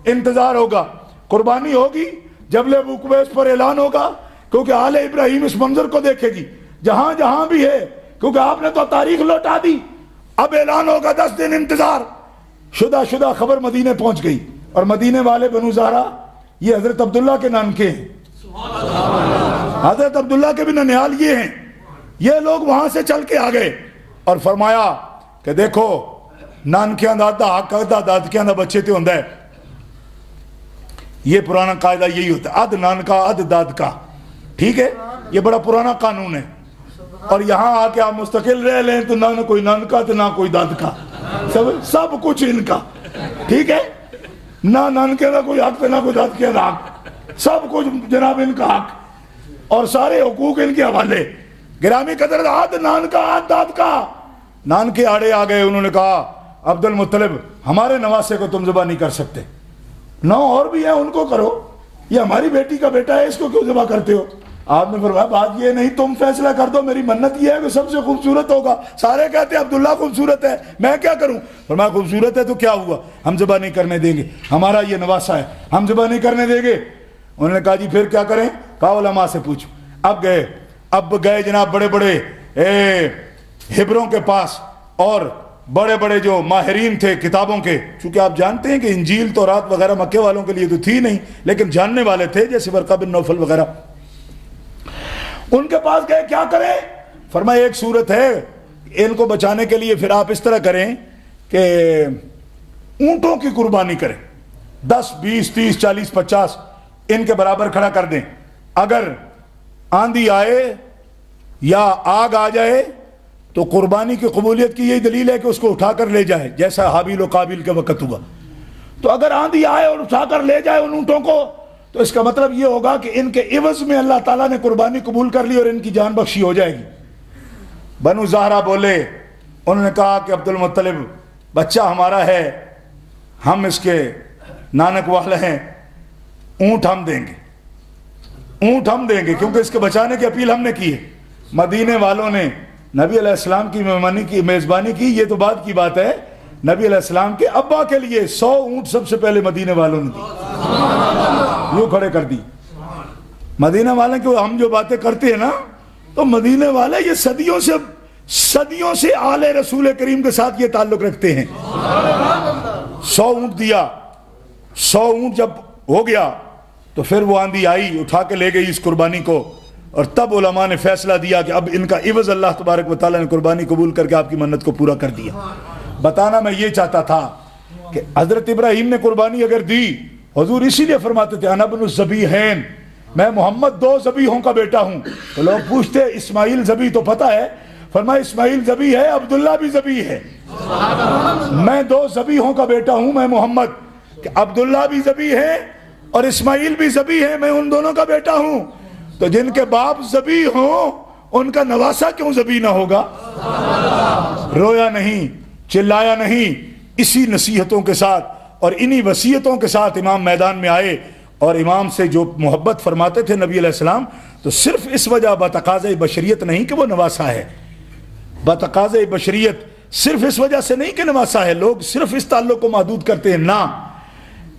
انتظار ہوگا, قربانی ہوگی جب لے بکویس پر اعلان ہوگا, کیونکہ آل ابراہیم اس منظر کو دیکھے گی جہاں جہاں بھی ہے, کیونکہ آپ نے تو تاریخ لوٹا دی. اب اعلان ہوگا 10 دن انتظار. شدہ خبر مدینے پہنچ گئی, اور مدینے والے بنو زہرا یہ حضرت عبداللہ کے نانکے ہیں, حضرت عبداللہ کے بھی ننیال یہ ہیں. یہ لوگ وہاں سے چل کے آ گئے اور فرمایا کہ دیکھو نانکیاں دادا حق دا دادکیاں دا بچے تے ہوندہ ہے. یہ پرانا قاعدہ یہی ہوتا ہے, اد نانکا اد دادکا, ٹھیک ہے, یہ بڑا پرانا قانون ہے. اور یہاں آ کے آپ مستقل رہ لیں تو نہ کوئی نانکا تو نہ کوئی دادکا, سب کچھ ان کا, ٹھیک ہے, نہ نانکے کا کوئی حق نہ کوئی دادکے کا حق, سب کچھ جناب ان کا حق, اور سارے حقوق ان کے حوالے. گرامی قدر آد نانکا آد دادکا. نانکے آڑے آ گئے, انہوں نے کہا عبد المطلب ہمارے نواسے کو تم ذبح نہیں کر سکتے, 9 اور بھی ہیں ان کو کرو, یہ ہماری بیٹی کا بیٹا ہے اس کو کیوں ذبح کرتے ہو؟ آپ نے فرمایا بات یہ نہیں, تم فیصلہ کر دو, میری منت یہ ہے کہ سب سے خوبصورت ہوگا. سارے کہتے ہیں عبداللہ خوبصورت ہے, میں کیا کروں؟ فرمایا خوبصورت ہے تو کیا ہوا, ہم ذبح نہیں کرنے دیں گے, ہمارا یہ نواسا ہے, ہم ذبح نہیں کرنے دیں گے. انہوں نے کہا جی پھر کیا کریں؟ کہا علماء سے پوچھو. اب گئے جناب بڑے بڑے ہبروں کے پاس, اور بڑے بڑے جو ماہرین تھے کتابوں کے, چونکہ آپ جانتے ہیں کہ انجیل تورات وغیرہ مکے والوں کے لیے تو تھی نہیں, لیکن جاننے والے تھے جیسے ورقہ بن نوفل وغیرہ. ان کے پاس گئے, کیا کریں؟ فرمایا ایک صورت ہے ان کو بچانے کے لیے, پھر آپ اس طرح کریں کہ اونٹوں کی قربانی کریں, 10 20 30 40 50 ان کے برابر کھڑا کر دیں. اگر آندھی آئے یا آگ آ جائے تو قربانی کی قبولیت کی یہی دلیل ہے کہ اس کو اٹھا کر لے جائے, جیسا حابیل و قابیل کے وقت ہوا. تو اگر آندھی آئے اور اٹھا کر لے جائے ان اونٹوں کو, تو اس کا مطلب یہ ہوگا کہ ان کے عوض میں اللہ تعالیٰ نے قربانی قبول کر لی اور ان کی جان بخشی ہو جائے گی. بنو زہرا بولے انہوں نے کہا کہ عبد المطلب بچہ ہمارا ہے, ہم اس کے نانک والے ہیں, اونٹ ہم دیں گے, اونٹ ہم دیں گے, کیونکہ اس کے بچانے کی اپیل ہم نے کی ہے. مدینے والوں نے نبی علیہ السلام کی میزبانی کی. یہ تو بعد کی بات ہے. نبی علیہ السلام کے ابا کے لیے 100 اونٹ سب سے پہلے مدینے والوں نے دی, یوں کھڑے کر دی. مدینہ والے کے ہم جو باتیں کرتے ہیں نا, تو مدینے والے یہ صدیوں سے آل رسول کریم کے ساتھ یہ تعلق رکھتے ہیں. 100 اونٹ دیا. 100 اونٹ جب ہو گیا تو پھر وہ آندھی آئی, اٹھا کے لے گئی اس قربانی کو, اور تب علماء نے فیصلہ دیا کہ اب ان کا عوض اللہ تبارک و تعالیٰ نے قربانی قبول کر کے آپ کی منت کو پورا کر دیا. بتانا میں یہ چاہتا تھا کہ حضرت ابراہیم نے قربانی اگر دی, حضور اسی لیے فرماتے تھے انا ابن الذبیحین, میں محمد 2 ذبیحوں کا بیٹا ہوں. تو لوگ پوچھتے اسماعیل ذبیح تو پتہ ہے, فرمایا اسماعیل ذبیح ہے, عبداللہ بھی ذبیح ہے. میں 2 ذبیحوں کا بیٹا ہوں میں محمد, کہ عبداللہ بھی ذبیح ہے اور اسماعیل بھی ذبیح ہے, میں ان دونوں کا بیٹا ہوں. تو جن کے باپ ذبیح ہوں ان کا نواسا کیوں ذبیح نہ ہوگا؟ رویا نہیں, چلایا نہیں. اسی نصیحتوں کے ساتھ اور انہی وصیتوں کے ساتھ امام میدان میں آئے, اور امام سے جو محبت فرماتے تھے نبی علیہ السلام, تو صرف اس وجہ بتقاضۂ بشریت نہیں کہ وہ نواسا ہے, بتقاضۂ بشریت صرف اس وجہ سے نہیں کہ نواسا ہے. لوگ صرف اس تعلق کو محدود کرتے ہیں. نہ,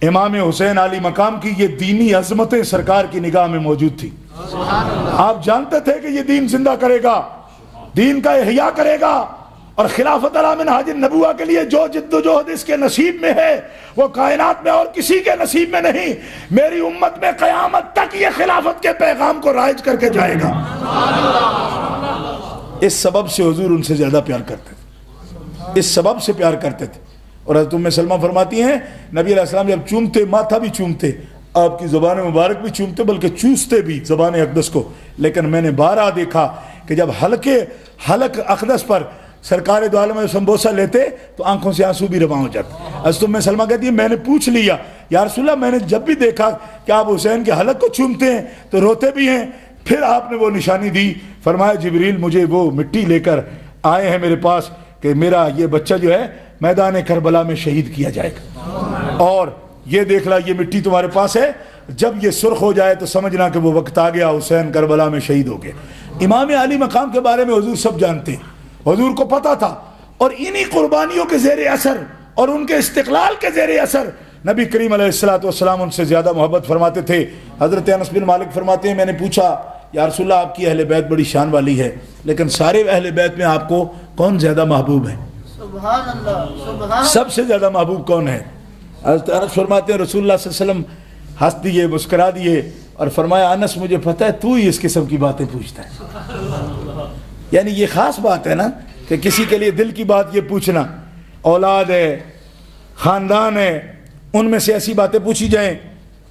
امام حسین علی مقام کی یہ دینی عظمتیں سرکار کی نگاہ میں موجود تھی. آپ جانتے تھے کہ یہ دین زندہ کرے گا, دین کا احیاء کرے گا, اور خلافت علی منہاج النبوہ کے لیے جو جد و جہد اس کے نصیب میں ہے وہ کائنات میں اور کسی کے نصیب میں نہیں. میری امت میں قیامت تک یہ خلافت کے پیغام کو رائج کر کے جائے گا. اس سبب سے حضور ان سے زیادہ پیار کرتے تھے, اس سبب سے پیار کرتے تھے. اور حضرت ام سلمہ فرماتی ہیں نبی علیہ السلام جب چومتے, ماتھا بھی چومتے, آپ کی زبان مبارک بھی چومتے, بلکہ چوستے بھی زبان اقدس کو. لیکن میں نے بارہا دیکھا کہ جب حلق اقدس پر سرکار دو عالم سمبوسہ لیتے تو آنکھوں سے آنسو بھی رواں ہو جاتے. حضرت ام سلمہ کہتی ہے میں نے پوچھ لیا یا رسول اللہ, میں نے جب بھی دیکھا کہ آپ حسین کے حلق کو چومتے ہیں تو روتے بھی ہیں. پھر آپ نے وہ نشانی دی, فرمایا جبریل مجھے وہ مٹی لے کر آئے ہیں میرے پاس کہ میرا یہ بچہ جو ہے میدان کربلا میں شہید کیا جائے گا, اور یہ دیکھ لا یہ مٹی تمہارے پاس ہے, جب یہ سرخ ہو جائے تو سمجھنا کہ وہ وقت آ گیا, حسین کربلا میں شہید ہو گئے. امام علی مقام کے بارے میں حضور سب جانتے ہیں, حضور کو پتا تھا. اور انہی قربانیوں کے زیر اثر اور ان کے استقلال کے زیر اثر نبی کریم علیہ السلام ان سے زیادہ محبت فرماتے تھے. حضرت انس بن مالک فرماتے ہیں میں نے پوچھا یا رسول اللہ آپ کی اہل بیت بڑی شان والی ہے, لیکن سارے اہل بیت میں آپ کو کون زیادہ محبوب ہے؟ سبحان اللہ, سب سے زیادہ محبوب کون ہے؟ حضرت انس فرماتے ہیں رسول اللہ صلی اللہ علیہ وسلم ہنس دیے, مسکرا دیے اور فرمایا انس مجھے پتہ ہے تو ہی اس قسم کی باتیں پوچھتا ہے. یعنی یہ خاص بات ہے نا کہ کسی کے لیے دل کی بات یہ پوچھنا, اولاد ہے, خاندان ہے, ان میں سے ایسی باتیں پوچھی جائیں.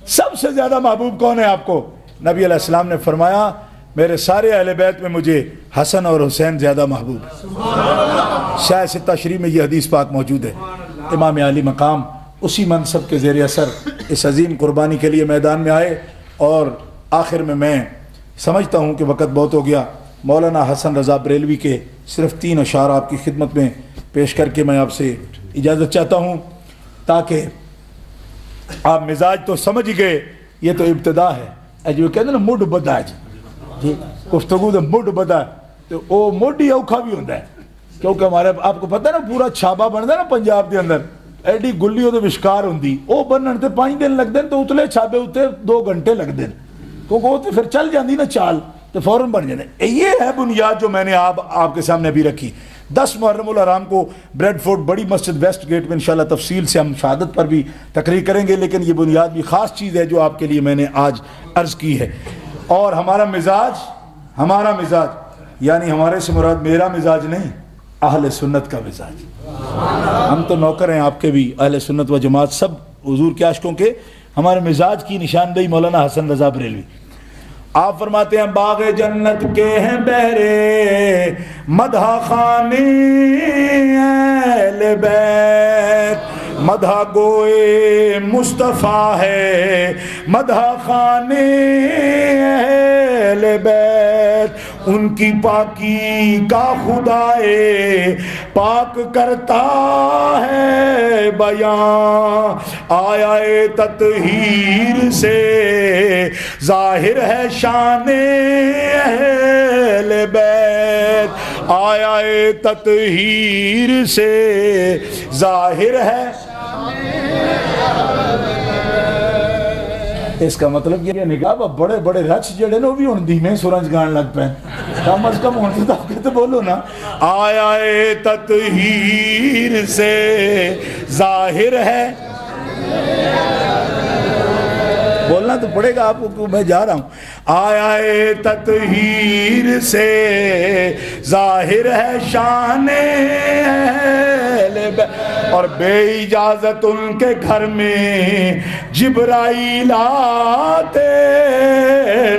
سب سے زیادہ محبوب کون ہے آپ کو؟ نبی علیہ السلام نے فرمایا میرے سارے اہل بیت میں مجھے حسن اور حسین زیادہ محبوب ہے. شاہ ستہ شریف میں یہ حدیث پاک موجود ہے. امام علی مقام اسی منصب کے زیر اثر اس عظیم قربانی کے لیے میدان میں آئے. اور آخر میں سمجھتا ہوں کہ وقت بہت ہو گیا, مولانا حسن رضا بریلوی کے صرف 3 اشعار آپ کی خدمت میں پیش کر کے میں آپ سے اجازت چاہتا ہوں, تاکہ آپ مزاج تو سمجھ گئے, یہ تو ابتدا ہے. جو کہتے ہیں نا موڈ بدا جی, گفتگو تو موڈ بدا, تو وہ موڈ ہی اوکھا بھی ہوتا ہے, کیونکہ ہمارے آپ کو پتہ ہے نا پورا چھابا بنتا ہے نا پنجاب کے اندر, ایڈی گلی وہ وشکار ہوندی, وہ بننے تے 5 دن لگتے ہیں, تو اتلے چھابے اتنے 2 گھنٹے لگتے ہیں, کیونکہ وہ تو پھر چل جاندی نا چال, تو فوراً بن جاتے. یہ ہے بنیاد جو میں نے آپ کے سامنے ابھی رکھی. 10 محرم الحرام کو بریڈ فورٹ بڑی مسجد ویسٹ گیٹ میں انشاءاللہ تفصیل سے ہم شہادت پر بھی تقریر کریں گے, لیکن یہ بنیاد بھی خاص چیز ہے جو آپ کے لیے میں نے آج عرض کی ہے. اور ہمارا مزاج یعنی ہمارے سے مراد میرا مزاج نہیں, اہل سنت کا مزاج. ہم تو نوکر ہیں آپ کے بھی, اہل سنت و جماعت سب حضور کے عاشقوں کے. ہمارے مزاج کی نشاندہی مولانا حسن رضا بریلوی. آپ فرماتے ہیں باغ جنت کے ہیں بہرے مدح خانے اہل بیت, مدح گوئے مصطفیٰ ہے مدح خانے اہل بیت, ان کی پاکی کا خدائے پاک کرتا ہے بیان آیا تطہیر سے ظاہر ہے شان اہل بیت آیا تطہیر سے ظاہر ہے اس کا مطلب یہ نگاہ بڑے بڑے رچ جڑے نا وہ بھی ہن دھیمے سورج گان لگ پے کم از کم ہن تو بولو نا آیا تطہیر سے ظاہر ہے بولنا تو پڑے گا آپ کو میں جا رہا ہوں آیا تطہیر سے ظاہر ہے شان اہل بیت اور بے اجازت ان کے گھر میں جبرائیل آتے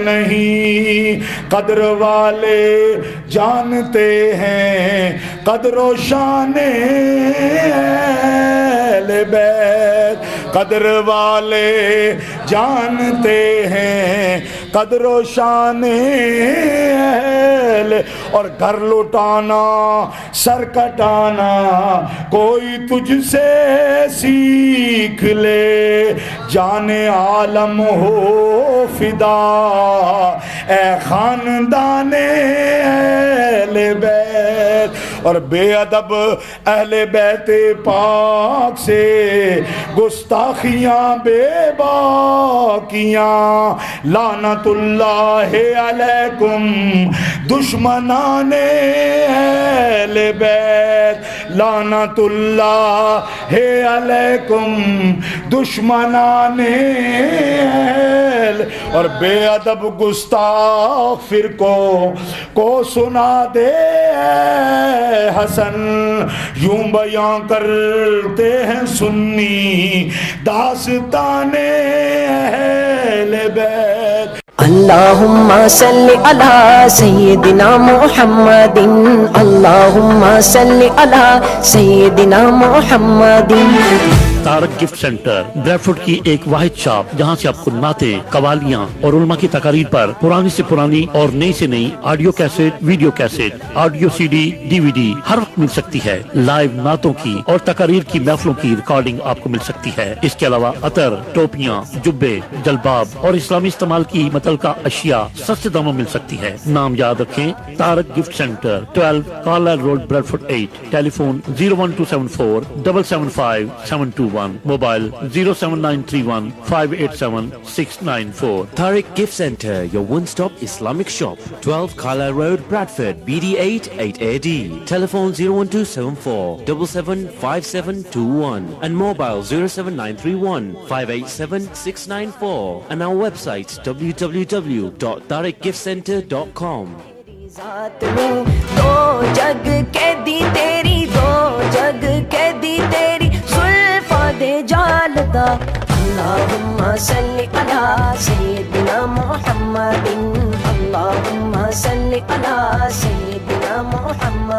نہیں قدر والے جانتے ہیں قدر و شان اہل بیت قدر والے جانتے ہیں قدر و شان اہل اور گھر لٹانا سر کٹانا کوئی تجھ سے سیکھ لے جان عالم ہو فدا اے خاندان اہل بیت اور بے ادب اہل بیت پاک سے گستاخیاں بے باکیاں لعنت اللہ علیکم دشمنان اہل بیت لعنت اللہ علیکم دشمنان اہل اور بے ادب گستاخ فرقوں کو سنا دے حسن یوں بیان کرتے ہیں سنی داستان اہل بیت اللہم صلی علی سیدنا محمد اللہم صلی علی سیدنا محمد تارک گفٹ سینٹر بریڈ فوڈ کی ایک واحد شاپ جہاں سے آپ کو نعتیں قوالیاں اور علماء کی تقاریر پر پرانی سے پرانی اور نئی سے نئی audio cassette video cassette audio C D D V D ہر وقت مل سکتی ہے لائیو نعتوں کی اور تقاریر کی محفلوں کی ریکارڈنگ آپ کو مل سکتی ہے اس کے علاوہ عطر ٹوپیاں جبے جلباب اور اسلامی استعمال کی متعلقہ اشیاء سستے داموں مل سکتی ہے نام یاد رکھیں Tariq gift centre 12 Carlisle road Bradford 8 telephone 01274 775 721 mobile 07931 587 694 Tariq Gift Center, your one-stop Islamic shop. 12 Carlisle Road, Bradford, BD8 8AD. Telephone 01274 775721 and mobile 07931 587 694 and our website www.tariqgiftcenter.com. ذات میں دو جگ کے دی تیری دو جگ کے دی تیری زلفاں دے جالتا اللہم صلی علی سیدنا محمد اللہم صلی علی سیدنا محمد